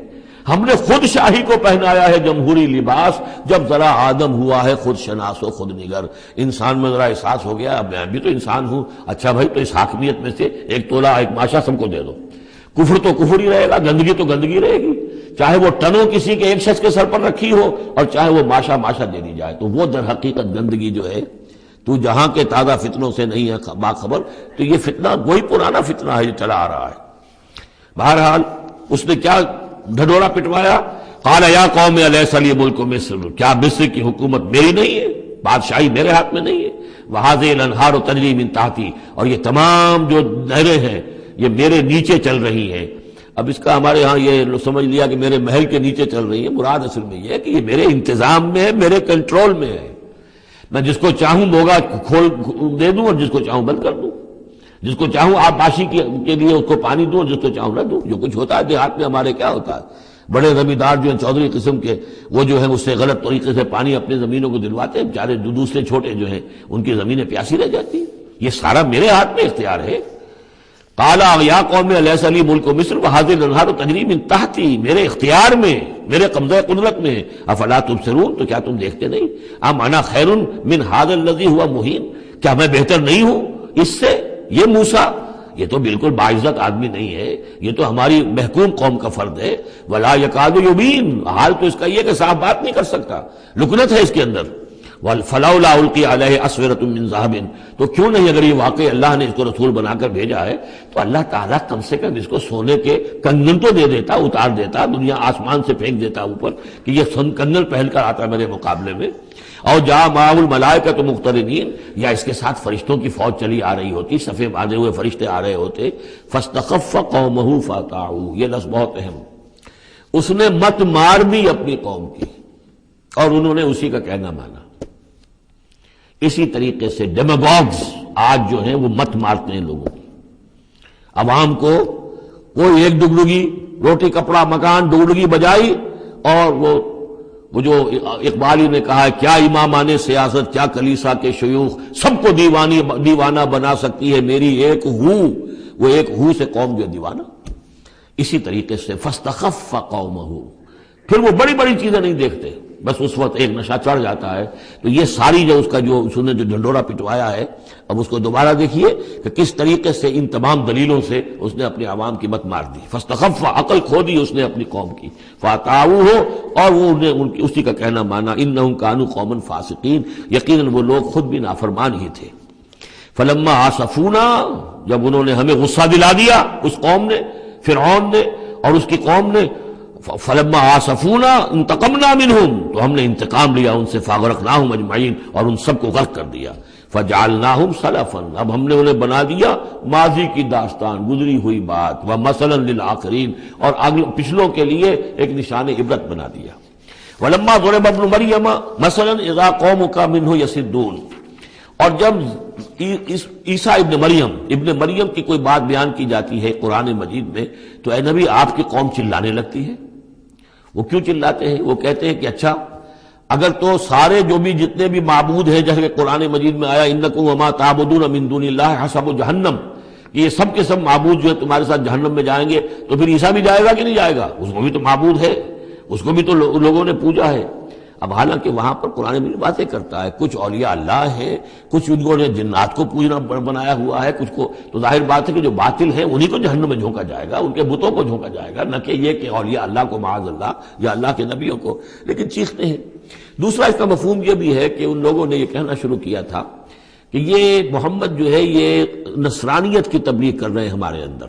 ہم نے خود شاہی کو پہنایا ہے جمہوری لباس، جب ذرا آدم ہوا ہے خود شناس و خود نگر۔ انسان میں ذرا احساس ہو گیا اب میں بھی تو انسان ہوں، اچھا بھائی تو اس حاکمیت میں سے ایک تولا ایک ماشا سب کو دے دو۔ کفر تو کفر ہی رہے گا، گندگی تو گندگی رہے گی، چاہے وہ ٹنوں کسی کے ایک شخص کے سر پر رکھی ہو اور چاہے وہ ماشا ماشا دے دی جائے، تو وہ در حقیقت گندگی جو ہے تو جہاں کے تازہ فتنوں سے نہیں ہے باخبر، تو یہ فتنہ وہی پرانا فتنہ ہے جو چلا آ رہا ہے۔ بہرحال اس نے کیا ڈھڈورا پٹوایا، قال یا قوم الیس لی ملک مصر، کیا مصر کی حکومت میری نہیں ہے، بادشاہی میرے ہاتھ میں نہیں ہے، وہذہ الانہار تجری من تحتی، اور یہ تمام جو نہریں ہیں یہ میرے نیچے چل رہی ہیں۔ اب اس کا ہمارے ہاں یہ سمجھ لیا کہ میرے محل کے نیچے چل رہی ہے، مراد اصل میں یہ ہے کہ یہ میرے انتظام میں ہے، میرے کنٹرول میں ہے، میں جس کو چاہوں موگا کھول دے دوں اور جس کو چاہوں بند کر دوں، جس کو چاہوں آبپاشی کے لیے اس کو پانی دوں اور جس کو چاہوں نہ دوں۔ جو کچھ ہوتا ہے دیہات میں ہمارے کیا ہوتا ہے، بڑے زمیندار جو ہیں چودھری قسم کے، وہ جو ہیں اس سے غلط طریقے سے پانی اپنے زمینوں کو دلواتے ہیں، بیچارے دوسرے چھوٹے جو ہیں ان کی زمینیں پیاسی رہ جاتی ہیں۔ یہ سارا میرے ہاتھ میں اختیار ہے۔ قال یا قوم الیس لی ملک مصر وہذہ الانہار تجری من تحتی، میرے اختیار میں، میرے قبضہ قدرت میں، افلا تبصرون، تو کیا تم دیکھتے نہیں؟ ام انا خیر من ھذا الذی ھو مہین، کیا میں بہتر نہیں ہوں اس سے؟ یہ موسیٰ یہ تو بالکل باعزت آدمی نہیں ہے، یہ تو ہماری محکوم قوم کا فرد ہے۔ ولا یکاد یبین، حال تو اس کا یہ کہ صاف بات نہیں کر سکتا، لکنت ہے اس کے اندر۔ فلولا القی علیہ اسورۃ من ذہب، تو کیوں نہیں اگر یہ واقعی اللہ نے اس کو رسول بنا کر بھیجا ہے تو اللہ تعالیٰ کم سے کم اس کو سونے کے کنگن تو دے دیتا، اتار دیتا، دنیا آسمان سے پھینک دیتا اوپر کہ یہ کنگن پہن کر آتا میرے مقابلے میں۔ اور جاء معه الملائکۃ مقترنین، یا اس کے ساتھ فرشتوں کی فوج چلی آ رہی ہوتی، صفے باندھے ہوئے فرشتے آ رہے ہوتے۔ فاستخف قومہ فاطاعوہ، یہ لفظ بہت اہم، اس نے مت مار دی اپنی قوم کی اور انہوں نے اسی کا کہنا مانا۔ اسی طریقے سے ڈیماگوگز آج جو ہیں وہ مت مارتے ہیں لوگوں کی، عوام کو کوئی ایک ڈگڈگی روٹی کپڑا مکان ڈگڈگی بجائی، اور وہ جو اقبالی نے کہا ہے کیا امامان سیاست کیا کلیسا کے شیوخ، سب کو دیوانہ بنا سکتی ہے میری ایک ہو، وہ ایک ہو سے قوم جو دیوانہ۔ اسی طریقے سے فاستخف قومہ، پھر وہ بڑی بڑی چیزیں نہیں دیکھتے، بس اس وقت ایک نشہ چڑھ جاتا ہے۔ تو یہ ساری جو اس کا جو اس نے جو ڈھنڈورا پٹوایا ہے، اب اس کو دوبارہ دیکھیے کہ کس طریقے سے ان تمام دلیلوں سے اس نے اپنے عوام کی مت مار دی۔ فاستخف، عقل کھو دی اس نے اپنی قوم کی، فاطاعوہ، اور وہ اسی کا کہنا مانا۔ انہم کانوا قوما فاسقین، یقیناً وہ لوگ خود بھی نافرمان ہی تھے۔ فلما آسفونا، جب انہوں نے ہمیں غصہ دلا دیا، اس قوم نے، فرعون نے اور اس کی قوم نے، فلما آسفونا انتقمنا منہم، تو ہم نے انتقام لیا ان سے، فاغرقناہم اجمعین، اور ان سب کو غرق کر دیا۔ فجعلناہم سلفا، اب ہم نے انہیں بنا دیا ماضی کی داستان، گزری ہوئی بات، ومثلا للآخرین، اور پچھلوں کے لیے ایک نشان عبرت بنا دیا۔ ولما ضرب ابن مریم مثلا اذا قومک منہ یصدون، اور جب عیسیٰ ابن مریم کی کوئی بات بیان کی جاتی ہے قرآن مجید میں، تو اے نبی آپ کی قوم چلانے لگتی ہے، وہ کیوں چلاتے ہیں؟ وہ کہتے ہیں کہ اچھا اگر تو سارے جو بھی جتنے بھی معبود ہیں، جیسے کہ قرآن مجید میں آیا انکم وما تعبدون من دون اللہ حسب جہنم، یہ سب کے سب معبود جو ہے تمہارے ساتھ جہنم میں جائیں گے، تو پھر عیسیٰ بھی جائے گا کہ نہیں جائے گا؟ اس کو بھی تو معبود ہے، اس کو بھی تو لوگوں نے پوجا ہے۔ اب حالانکہ وہاں پر قرآن مجید باتیں کرتا ہے، کچھ اولیاء اللہ ہیں، کچھ ان کو نے جنات کو پوجنا بنایا ہوا ہے، کچھ کو تو ظاہر بات ہے کہ جو باطل ہیں انہی کو جہنم میں جھونکا جائے گا، ان کے بتوں کو جھونکا جائے گا، نہ کہ یہ کہ اولیاء اللہ کو معاذ اللہ یا اللہ کے نبیوں کو، لیکن چیختے ہیں۔ دوسرا اس کا مفہوم یہ بھی ہے کہ ان لوگوں نے یہ کہنا شروع کیا تھا کہ یہ محمد جو ہے یہ نصرانیت کی تبلیغ کر رہے ہیں ہمارے اندر،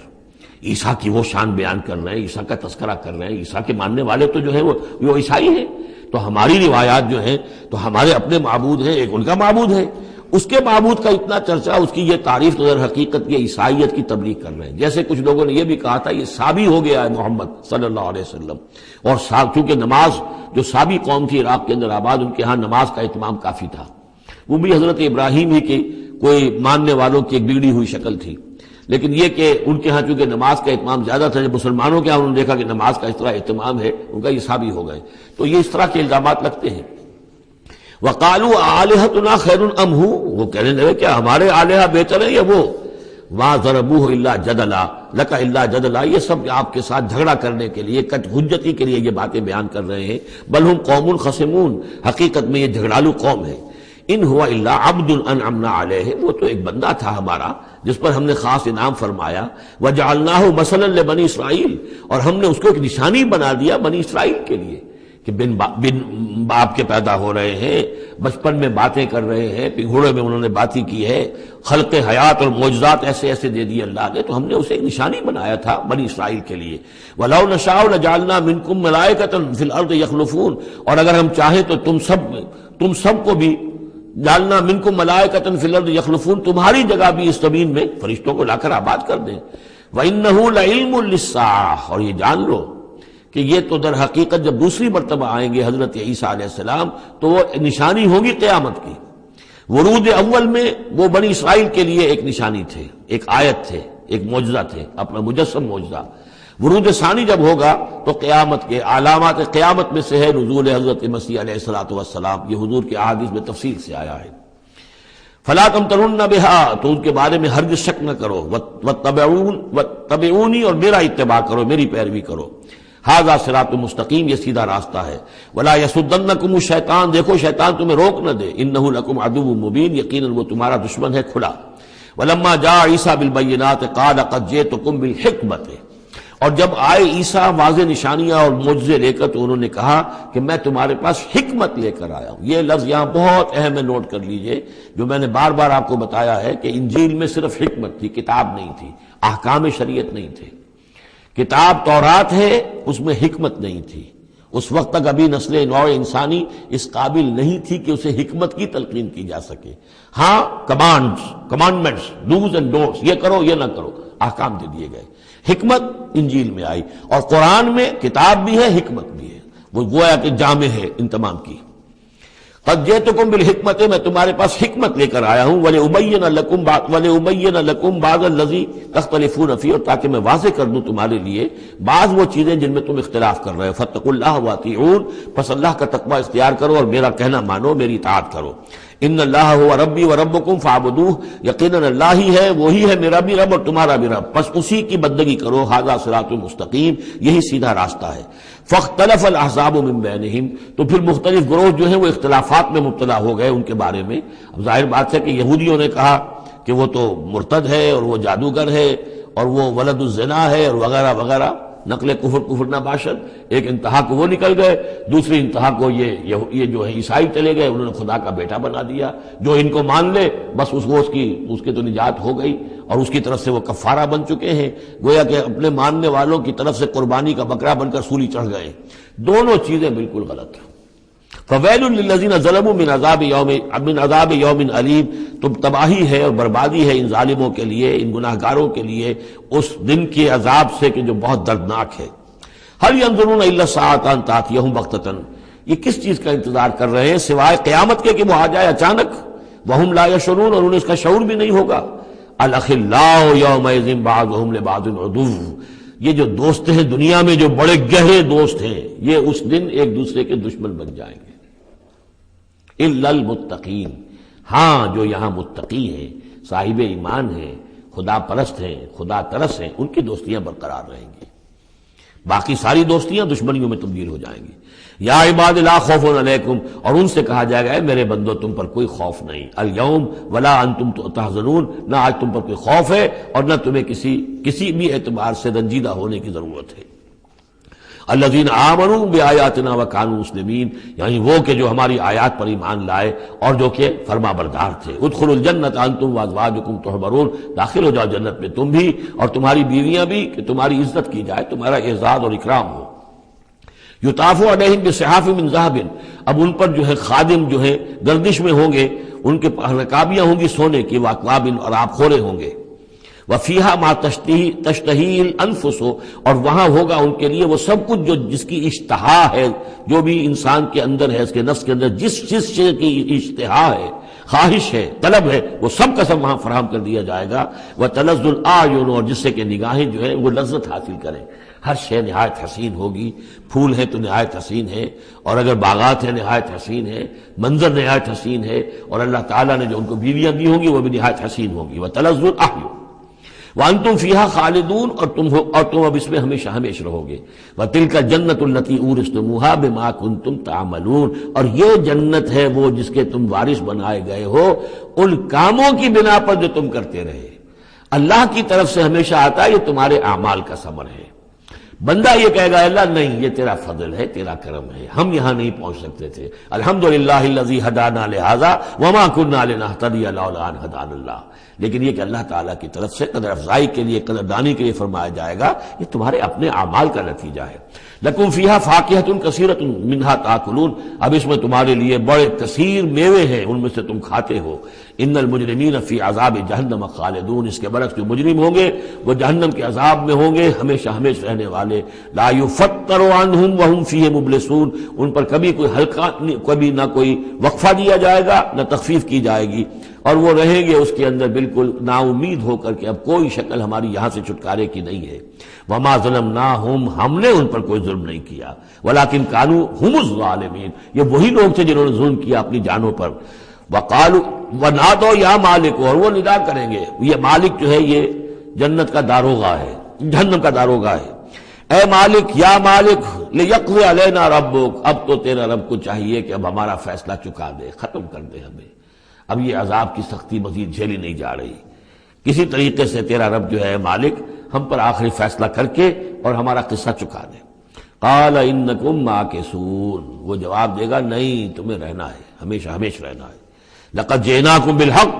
عیسیٰ کی وہ شان بیان کر رہے ہیں، عیسیٰ کا تذکرہ کر رہے ہیں، عیسیٰ کے ماننے والے تو جو ہیں وہ عیسائی ہیں، تو ہماری روایات جو ہیں تو ہمارے اپنے معبود ہیں، ایک ان کا معبود ہے، اس کے معبود کا اتنا چرچا، اس کی یہ تعریف تو در حقیقت یہ عیسائیت کی تبلیغ کر رہے ہیں۔ جیسے کچھ لوگوں نے یہ بھی کہا تھا یہ سابی ہو گیا ہے محمد صلی اللہ علیہ وسلم، اور چونکہ نماز جو سابی قوم تھی عراق کے اندر آباد، ان کے ہاں نماز کا اہتمام کافی تھا، وہ بھی حضرت ابراہیم ہی کی کوئی ماننے والوں کی ایک بگڑی ہوئی شکل تھی، لیکن یہ کہ ان کے ہاں چونکہ نماز کا اہتمام زیادہ تھا، جب مسلمانوں کے ہاں انہوں نے دیکھا کہ نماز کا اس طرح اہتمام ہے، ان کا یہ سابی ہو گئے، تو یہ اس طرح کے الزامات لگتے ہیں۔ وَقَالُوا آلِهَتُنَا خَيْرٌ أَمْ هُوَ، وہ کہنے لگے کیا ہمارے آلہہ بہتر ہیں یا وہ؟ وَمَا ضَرَبُوهُ إِلَّا جَدَلًا لَكَ إِلَّا جَدَلًا، یہ سب آپ کے ساتھ جھگڑا کرنے کے لیے، کٹ حجتی کے لیے یہ باتیں بیان کر رہے ہیں۔ بل ہم قوم خصمون، حقیقت میں یہ جھگڑالو قوم ہے۔ ان ہوا الا عبد انعمنا علیہ، وہ تو ایک بندہ تھا ہمارا جس پر ہم نے خاص انعام فرمایا۔ وجعلناہ مثلا لبنی اسرائیل، اور ہم نے اس کو ایک نشانی بنا دیا بنی اسرائیل کے لیے کہ بن باپ کے پیدا ہو رہے ہیں، بچپن میں باتیں کر رہے ہیں، پنگھوڑے میں انہوں نے باتیں کی ہے، خلق حیات اور معجزات ایسے ایسے دے دیے اللہ نے، تو ہم نے اسے ایک نشانی بنایا تھا بنی اسرائیل کے لیے۔ وَلَوْ نَشَاءُ لَجَعَلْنَا مِنْكُمْ مَلَائِكَةً فِي الْأَرْضِ يَخْلُفُونَ، اور اگر ہم چاہیں تو تم سب کو بھی جعلنا منکم ملائکۃ فی الارض یخلفون، تمہاری جگہ بھی اس زمین میں فرشتوں کو لا کر آباد کر دیں۔ وَإِنَّهُ لَعِلْمٌ لِلسَّاعَةِ، اور یہ جان لو کہ یہ تو در حقیقت جب دوسری مرتبہ آئیں گے حضرت عیسیٰ علیہ السلام تو وہ نشانی ہوگی قیامت کی۔ ورود اول میں وہ بنی اسرائیل کے لیے ایک نشانی تھے، ایک آیت تھے، ایک معجزہ تھے، اپنا مجسم معجزہ۔ ورود ثانی جب ہوگا تو قیامت کے علامات قیامت میں سے ہے نزول حضرت مسیح علیہ الصلوۃ والسلام، یہ حضور کے احادیث میں تفصیل سے آیا ہے۔ فلا تمترن بہا، تو ان کے بارے میں ہرگز شک نہ کرو، واتبعونی، اور میرا اتباع کرو، میری پیروی کرو۔ ھذا صراط مستقیم، یہ سیدھا راستہ ہے۔ ولا یصدنکم الشیطان، دیکھو شیطان تمہیں روک نہ دے، انہ لکم عدو مبین، یقیناً وہ تمہارا دشمن ہے کھلا۔ ولما جاء عیسیٰ بالبینات قال قد جئتکم بالحکمۃ، اور جب آئے عیسیٰ واضح نشانیاں اور معجزے لے کر تو انہوں نے کہا کہ میں تمہارے پاس حکمت لے کر آیا ہوں۔ یہ لفظ یہاں بہت اہم ہے، نوٹ کر لیجئے، جو میں نے بار بار آپ کو بتایا ہے کہ انجیل میں صرف حکمت تھی، کتاب نہیں تھی، احکام شریعت نہیں تھے۔ کتاب تورات ہے، اس میں حکمت نہیں تھی، اس وقت تک ابھی نسل نوع انسانی اس قابل نہیں تھی کہ اسے حکمت کی تلقین کی جا سکے۔ ہاں کمانڈمنٹس، ڈوز اینڈ ڈونٹس، یہ کرو یہ نہ کرو، احکام دے دیے گئے۔ حکمت انجیل میں آئی، اور قرآن میں کتاب بھی ہے حکمت بھی ہے، وہ گویا کہ جامع ہے ان تمام کی۔ قد جئتکم بالحکمت، میں تمہارے پاس حکمت لے کر آیا ہوں، ولأبین لکم بعض الذی تختلفون فیہ، اور تاکہ میں واضح کر دوں تمہارے لیے بعض وہ چیزیں جن میں تم اختلاف کر رہے ہو۔ فاتقوا اللہ واطیعون، پس اللہ کا تقوی اختیار کرو اور میرا کہنا مانو، میری اطاعت کرو۔ ان اللہ هو ربی وربکم فاعبدوہ، یقیناً اللہ ہی ہے، وہی ہے میرا بھی رب اور تمہارا بھی رب، پس اسی کی بندگی کرو۔ ھذا صراط مستقیم، یہی سیدھا راستہ ہے۔ فاختلف الاحزاب من بینہم، تو پھر مختلف گروہ جو ہیں وہ اختلافات میں مبتلا ہو گئے ان کے بارے میں۔ اب ظاہر بات ہے کہ یہودیوں نے کہا کہ وہ تو مرتد ہے اور وہ جادوگر ہے اور وہ ولد الزنا ہے اور وغیرہ وغیرہ، نقل کفر نہ باشد۔ ایک انتہا کو وہ نکل گئے، دوسری انتہا کو یہ جو ہے عیسائی چلے گئے، انہوں نے خدا کا بیٹا بنا دیا، جو ان کو مان لے بس اس کی تو نجات ہو گئی، اور اس کی طرف سے وہ کفارہ بن چکے ہیں، گویا کہ اپنے ماننے والوں کی طرف سے قربانی کا بکرا بن کر سولی چڑھ گئے۔ دونوں چیزیں بالکل غلط ہیں۔ فویل للذین ظلموا من عذاب یوم علیم، تم تباہی ہے اور بربادی ہے ان ظالموں کے لیے، ان گناہگاروں کے لیے اس دن کے عذاب سے کہ جو بہت دردناک ہے۔ هل ينظرون الا الساعة ان تأتيهم بغتة، یہ کس چیز کا انتظار کر رہے ہیں سوائے قیامت کے کہ وہ آ جائے اچانک۔ وهم لا يشعرون، اور انہیں اس کا شعور بھی نہیں ہوگا۔ الاخلاء يومئذ بعضهم لبعض عدو، یہ جو دوست ہیں دنیا میں جو بڑے گہرے دوست ہیں یہ اس دن ایک دوسرے کے دشمن بن جائیں گے الا المتقین، ہاں جو یہاں متقی ہیں، صاحب ایمان ہیں، خدا پرست ہیں، خدا ترس ہیں، ان کی دوستیاں برقرار رہیں گی، باقی ساری دوستیاں دشمنیوں میں تبدیل ہو جائیں گی۔ یا عباد لا خوف علیکم، اور ان سے کہا جائے گا اے میرے بندو تم پر کوئی خوف نہیں، الیوم ولا انتم تحزنون، نہ آج تم پر کوئی خوف ہے اور نہ تمہیں کسی بھی اعتبار سے رنجیدہ ہونے کی ضرورت ہے۔ الذین آمنوا بآیاتنا وکانوا مسلمین، یعنی وہ کہ جو ہماری آیات پر ایمان لائے اور جو کہ فرما بردار تھے۔ ادخلوا الجنۃ انتم وازواجکم تحبرون، داخل ہو جاؤ جنت میں تم بھی اور تمہاری بیویاں بھی، کہ تمہاری عزت کی جائے، تمہارا اعزاز اور اکرام ہو۔ یطاف علیہم بصحاف من ذہب، اب ان پر جو ہے خادم جو ہے گردش میں ہوں گے، ان کے رکابیاں ہوں گی سونے کی، واکواب اور آب خورے ہوں گے، وفیہا ما تشتہی الانفس، اور وہاں ہوگا ان کے لیے وہ سب کچھ جو جس کی اشتہا ہے، جو بھی انسان کے اندر ہے، اس کے نفس کے اندر جس چیز کی اشتہا ہے، خواہش ہے، طلب ہے، وہ سب کا سب وہاں فراہم کر دیا جائے گا۔ وتلذ الاعین، اور جس سے کہ نگاہیں جو ہے وہ لذت حاصل کریں، ہر شے نہایت حسین ہوگی، پھول ہے تو نہایت حسین ہے، اور اگر باغات ہیں نہایت حسین ہے، منظر نہایت حسین ہے، اور اللہ تعالیٰ نے جو ان کو بیویاں دی ہوں گی وہ بھی نہایت حسین ہوگی۔ وتلذ الاعین وانتم فیہا خالدون، اور تم اب اس میں ہمیشہ ہمیشہ رہو گے۔ وتلک الجنۃ التی اورثتموہا بما کنتم تعملون، اور یہ جنت ہے وہ جس کے تم وارث بنائے گئے ہو ان کاموں کی بنا پر جو تم کرتے رہے۔ اللہ کی طرف سے ہمیشہ آتا ہے یہ تمہارے اعمال کا ثمر ہے۔ بندہ یہ کہے گا اللہ نہیں، یہ تیرا فضل ہے، تیرا کرم ہے، ہم یہاں نہیں پہنچ سکتے تھے، الحمدللہ الذی ہدانا لہذا وما کنا لنہتدی لولا ان ہدانا اللہ، لیکن یہ کہ اللہ تعالیٰ کی طرف سے قدر افزائی کے لیے، قدر دانی کے لیے فرمایا جائے گا یہ تمہارے اپنے اعمال کا نتیجہ ہے۔ لکم فیہا فاکہۃ کثیرۃ منہا تاکلون، اب اس میں تمہارے لیے بڑے کثیر میوے ہیں، ان میں سے تم کھاتے ہو۔ ان المجرمین فی عذاب جہنم خالدون، اس کے برعکس جو مجرم ہوں گے وہ جہنم کے عذاب میں ہوں گے ہمیشہ ہمیشہ رہنے والے۔ لا یفتر عنہم وہم فیہ مبلسون، ان پر کبھی کوئی ہلکا، کبھی نہ کوئی وقفہ دیا جائے گا نہ تخفیف کی جائے گی، اور وہ رہیں گے اس کے اندر بالکل نا امید ہو کر کہ اب کوئی شکل ہماری یہاں سے چھٹکارے کی نہیں ہے۔ وما ظلمناہم، ہم نے ان پر کوئی ظلم نہیں کیا، ولکن کانوا ھم الظالمین، یہ وہی لوگ تھے جنہوں نے ظلم کیا اپنی جانوں پر۔ وقالوا ونادوا یا مالک، اور وہ ندا کریں گے، یہ مالک جو ہے یہ جنت کا داروغہ ہے، جہنم کا داروغہ ہے، اے مالک یا مالک لیقضی علینا ربک، اب تو تیرا رب کو چاہیے کہ اب ہمارا فیصلہ چکا دے، ختم کر دے ہمیں، اب یہ عذاب کی سختی مزید جھیلی نہیں جا رہی، کسی طریقے سے تیرا رب جو ہے مالک ہم پر آخری فیصلہ کر کے اور ہمارا قصہ چکا دے۔ قال انکم ماکثون، وہ جواب دے گا نہیں، تمہیں رہنا ہے، ہمیشہ ہمیشہ رہنا ہے۔ لقد جئناکم بالحق،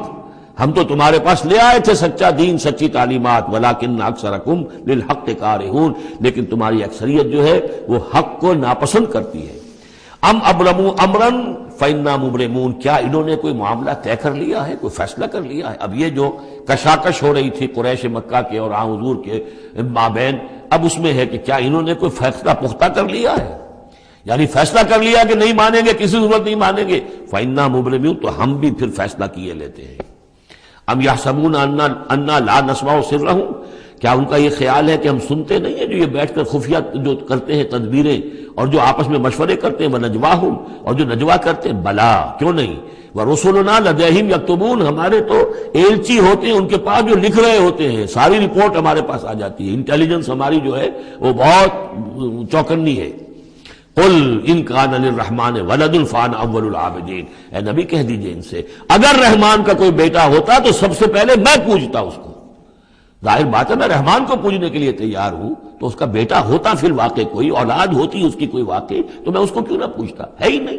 ہم تو تمہارے پاس لے آئے تھے سچا دین، سچی تعلیمات، ولکن اکثرکم للحق کارہون، لیکن تمہاری اکثریت جو ہے وہ حق کو ناپسند کرتی ہے۔ ام ابرموا امرا فإنا مبرمون، کیا انہوں نے کوئی معاملہ طے کر لیا ہے، کوئی فیصلہ کر لیا ہے؟ اب یہ جو کشاکش ہو رہی تھی قریش مکہ کے اور حضور کے مابین، اب اس میں ہے کہ کیا انہوں نے کوئی فیصلہ پختہ کر لیا ہے، یعنی فیصلہ کر لیا کہ نہیں مانیں گے، کسی صورت نہیں مانیں گے، فإنا مبرمون، تو ہم بھی پھر فیصلہ کیے لیتے ہیں۔ ام یحسبون انا لا نسمع سرهم، کیا ان کا یہ خیال ہے کہ ہم سنتے نہیں ہیں جو یہ بیٹھ کر خفیہ جو کرتے ہیں تدبیریں اور جو آپس میں مشورے کرتے ہیں، وَنَجْوَاهُمْ، اور جو نجوا کرتے ہیں، بلا کیوں نہیں، وَرُسُلُنَا لَدَيْهِمْ يَكْتُبُونَ، ہمارے تو ایلچی ہوتے ہیں ان کے پاس جو لکھ رہے ہوتے ہیں، ساری رپورٹ ہمارے پاس آ جاتی ہے، انٹیلیجنس ہماری جو ہے وہ بہت چوکنی ہے۔ قل ان کان للرحمن ولد فانا اول العابدین، اے نبی کہہ دیجئے ان سے اگر رحمان کا کوئی بیٹا ہوتا تو سب سے پہلے میں پوجتا اس کو۔ ظاہر بات ہے میں رحمان کو پوجنے کے لیے تیار ہوں، تو اس کا بیٹا ہوتا فی الواقع کوئی اولاد ہوتی اس کی کوئی واقع، تو میں اس کو کیوں نہ پوچھتا، ہے ہی نہیں۔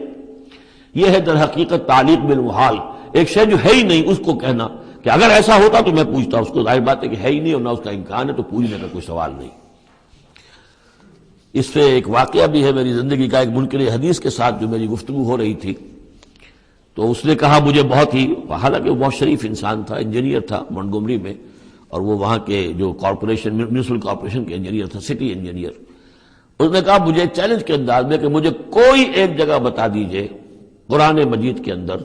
یہ ہے در حقیقت تعلیق بالمحال، ایک شے جو ہے ہی نہیں اس کو کہنا کہ اگر ایسا ہوتا تو میں پوچھتا اس کو۔ ظاہر بات ہے کہ ہے ہی نہیں اور نہ اس کا امکان ہے، تو پوجنے کا کوئی سوال نہیں۔ اس سے ایک واقعہ بھی ہے میری زندگی کا، ایک منکر حدیث کے ساتھ جو میری گفتگو ہو رہی تھی، تو اس نے کہا مجھے بہت ہی، حالانکہ وہ بہت شریف انسان تھا، انجینئر تھا مونٹگومری میں، اور وہ وہاں کے جو کارپوریشن میونسپل کارپوریشن کے انجینئر تھا، سٹی انجینئر۔ اس نے کہا مجھے چیلنج کے انداز میں کہ مجھے کوئی ایک جگہ بتا دیجئے قرآن مجید کے اندر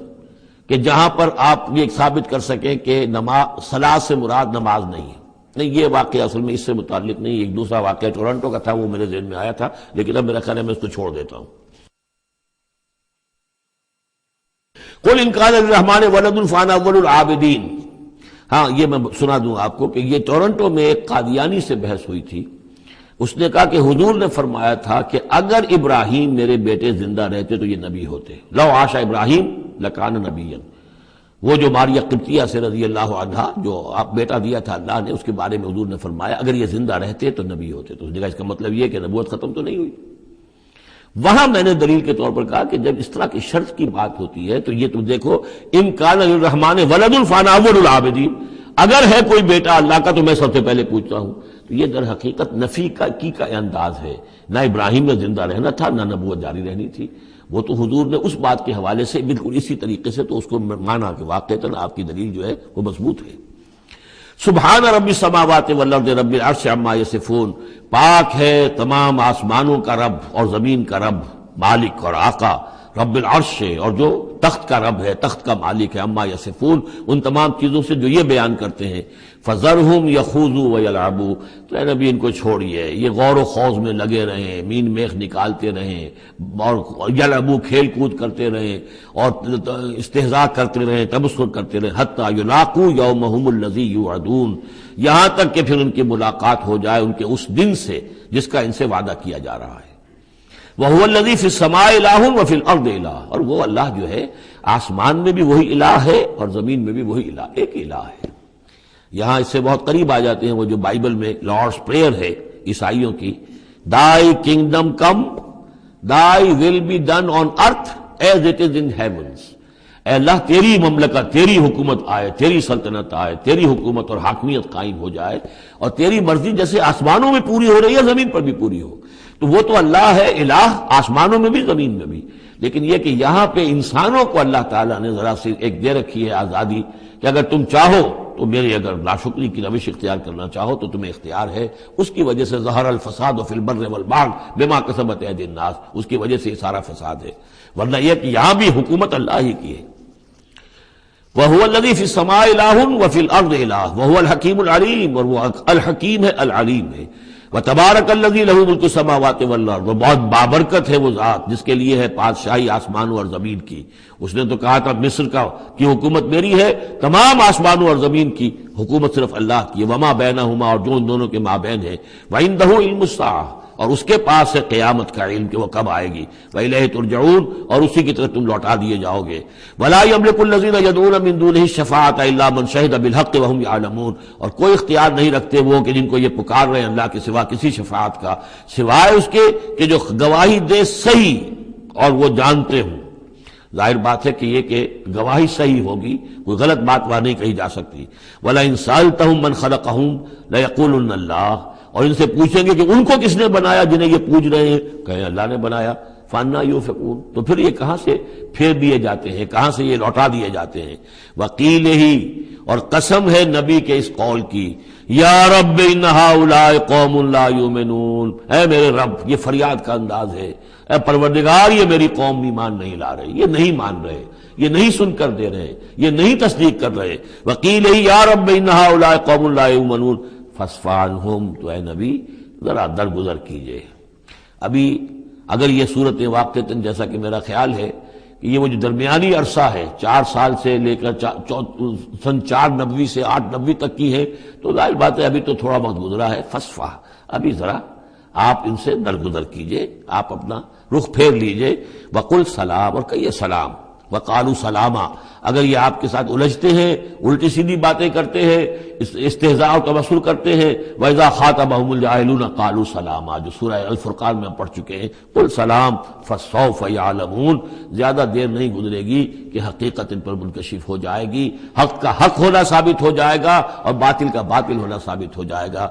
کہ جہاں پر آپ یہ ثابت کر سکیں کہ صلاۃ سے مراد نماز نہیں ہے، نہیں، یہ واقعہ اصل میں اس سے متعلق نہیں، ایک دوسرا واقعہ ٹورنٹو کا تھا، وہ میرے ذہن میں آیا تھا، لیکن اب میرا خیال ہے میں اس کو چھوڑ دیتا ہوں۔ قل ان کان للرحمن ولد فانا اول العابدین۔ ہاں، یہ میں سنا دوں آپ کو کہ یہ ٹورنٹو میں ایک قادیانی سے بحث ہوئی تھی، اس نے کہا کہ حضور نے فرمایا تھا کہ اگر ابراہیم میرے بیٹے زندہ رہتے تو یہ نبی ہوتے، لو عاش ابراہیم لکان نبیا۔ وہ جو ماریہ قبطیہ سے رضی اللہ عنہا جو آپ بیٹا دیا تھا اللہ نے، اس کے بارے میں حضور نے فرمایا اگر یہ زندہ رہتے تو نبی ہوتے۔ تو اس نے کہا اس کا مطلب یہ کہ نبوت ختم تو نہیں ہوئی۔ وہاں میں نے دلیل کے طور پر کہا کہ جب اس طرح کی شرط کی بات ہوتی ہے تو یہ تم دیکھو، ان کان للرحمن ولد فانا اول العابدین، اگر ہے کوئی بیٹا اللہ کا تو میں سب سے پہلے پوچھتا ہوں۔ تو یہ در حقیقت نفی کا انداز ہے، نہ ابراہیم میں زندہ رہنا تھا نہ نبوت جاری رہنی تھی۔ وہ تو حضور نے اس بات کے حوالے سے بالکل اسی طریقے سے تو اس کو مانا کہ واقعتاً آپ کی دلیل جو ہے وہ مضبوط ہے۔ سبحان رب السماوات والارض رب العرش عما یصفون، پاک ہے تمام آسمانوں کا رب اور زمین کا رب، مالک اور آقا، رب العرش ہے اور جو تخت کا رب ہے، تخت کا مالک ہے، عما یصفون، ان تمام چیزوں سے جو یہ بیان کرتے ہیں۔ فذرہم یخوضوا ویلعبوا، تو اے نبی ان کو چھوڑیے، یہ غور و خوض میں لگے رہیں، مین میخ نکالتے رہیں، اور یلعبوا کھیل کود کرتے رہیں، اور استہزاء کرتے رہیں، تبصر کرتے رہیں، حتی یلاقوا یومہم الذی یوعدون، یہاں تک کہ پھر ان کی ملاقات ہو جائے ان کے اس دن سے جس کا ان سے وعدہ کیا جا رہا ہے۔ وَهُوَ الَّذِي فِي السَّمَاءِ إِلَٰهٌ وَفِي الْأَرْضِ إِلَٰهٌ، اور وہ اللہ جو ہے آسمان میں بھی وہی الہ ہے اور زمین میں بھی وہی الہ، ایک الہ ہے۔ یہاں اس سے بہت قریب آ جاتے ہیں وہ جو بائبل میں لارڈس پریئر ہے عیسائیوں کی، Thy kingdom come, Thy will be done on earth as it is in heavens۔ اے اللہ تیری مملکت، تیری حکومت آئے، تیری سلطنت آئے، تیری حکومت اور حاکمیت قائم ہو جائے، اور تیری مرضی جیسے آسمانوں میں پوری ہو رہی ہے زمین پر بھی پوری ہو۔ تو وہ تو اللہ ہے الہ، آسمانوں میں بھی زمین میں بھی، لیکن یہ کہ یہاں پہ انسانوں کو اللہ تعالیٰ نے ذرا سی ایک دے رکھی ہے آزادی کہ اگر تم چاہو تو میری اگر ناشکری کی روش اختیار کرنا چاہو تو تمہیں اختیار ہے۔ اس کی وجہ سے ظہر الفساد فی البر والبحر بما کسبت ایدی الناس، اس کی وجہ سے یہ سارا فساد ہے، ورنہ یہ کہ یہاں بھی حکومت اللہ ہی کی ہے۔ وَهُوَ الَّذِي فِي السَّمَاءِ إِلَٰهٌ وَفِي الْأَرْضِ إِلَٰهٌ وَهُوَ الْحَكِيمُ الْعَلِيمُ، اور وہ الحکیم ہے، العلیم ہے۔ وَتَبَارَكَ الَّذِي لَهُ مُلْكُ السَّمَاوَاتِ وَالْأَرْضِ، وہ بہت بابرکت ہے وہ ذات جس کے لیے ہے بادشاہی آسمانوں اور زمین کی۔ اس نے تو کہا تھا مصر کی حکومت میری ہے، تمام آسمانوں اور زمین کی حکومت صرف اللہ کی ہے، وَمَا بَيْنَهُمَا، اور جو ان دونوں کے مابین ہے، وَعِندَهُ عِلْمُ السَّاعَةِ، اور اس کے پاس ہے قیامت کا علم کہ وہ کب آئے گی، وَإِلَيْهِ تُرْجَعُونَ، اور اسی کی طرف تم لوٹا دیے جاؤ گے۔ وَلَا يَمْلِكُ الَّذِينَ يَدْعُونَ مِن دُونِهِ الشَّفَاعَةَ إِلَّا مَنْ شَهِدَ بِالْحَقِّ وَهُمْ يَعْلَمُونَ، اور کوئی اختیار نہیں رکھتے وہ کہ جن کو یہ پکار رہے ہیں اللہ کے سوا کسی شفاعت کا، سوائے اس کے کہ جو گواہی دے صحیح اور وہ جانتے ہوں۔ ظاہر بات ہے کہ یہ کہ گواہی صحیح ہوگی، کوئی غلط بات وہاں نہیں کہی جا سکتی۔ وَلَئِن سَأَلْتَهُم مَّنْ خَلَقَهُمْ لَيَقُولُنَّ اللَّهُ، اور ان سے پوچھیں گے کہ ان کو کس نے بنایا جنہیں یہ پوچھ رہے ہیں، کہیں اللہ نے بنایا۔ فَأَنَّىٰ يُؤْفَكُونَ، تو پھر یہ کہاں سے پھیر دیے جاتے ہیں، کہاں سے یہ لوٹا دیے جاتے ہیں۔ وَقِيلِهِ، اور قسم ہے نبی کے اس قول کی، یا رب ان ہؤلاء قوم لا یؤمنون، اے میرے رب، یہ فریاد کا انداز ہے، اے پروردگار یہ میری قوم ایمان نہیں لا رہے، یہ نہیں مان رہے، یہ نہیں سن کر دے رہے، یہ نہیں تصدیق کر رہے۔ وَقِيلِهِ یا رب ان ہؤلاء قوم لا یؤمنون فاصفح عنہم، تو اے نبی ذرا درگزر کیجئے۔ ابھی اگر یہ صورت واقعتاً جیسا کہ میرا خیال ہے کہ یہ وہ جو درمیانی عرصہ ہے 4 سال سے لے کر سن 490 سے 890 تک کی ہے، تو ظاہر بات ہے ابھی تو تھوڑا بہت گزرا ہے۔ فاصفح، ابھی ذرا آپ ان سے درگزر کیجئے، آپ اپنا رخ پھیر لیجئے۔ وقل سلام، اور کہیے سلام۔ وقالوا سلاما، اگر یہ آپ کے ساتھ الجھتے ہیں، الٹی سیدھی باتیں کرتے ہیں، استہزاء اور تبصر کرتے ہیں، وَإِذَا خَاطَبَهُمُ الْجَاهِلُونَ قَالُوا سَلَامًا، جو سورہ الفرقان میں ہم پڑھ چکے ہیں۔ قل سلام فَسَوْفَ يَعْلَمُونَ، زیادہ دیر نہیں گزرے گی کہ حقیقت ان پر منکشف ہو جائے گی، حق کا حق ہونا ثابت ہو جائے گا اور باطل کا باطل ہونا ثابت ہو جائے گا۔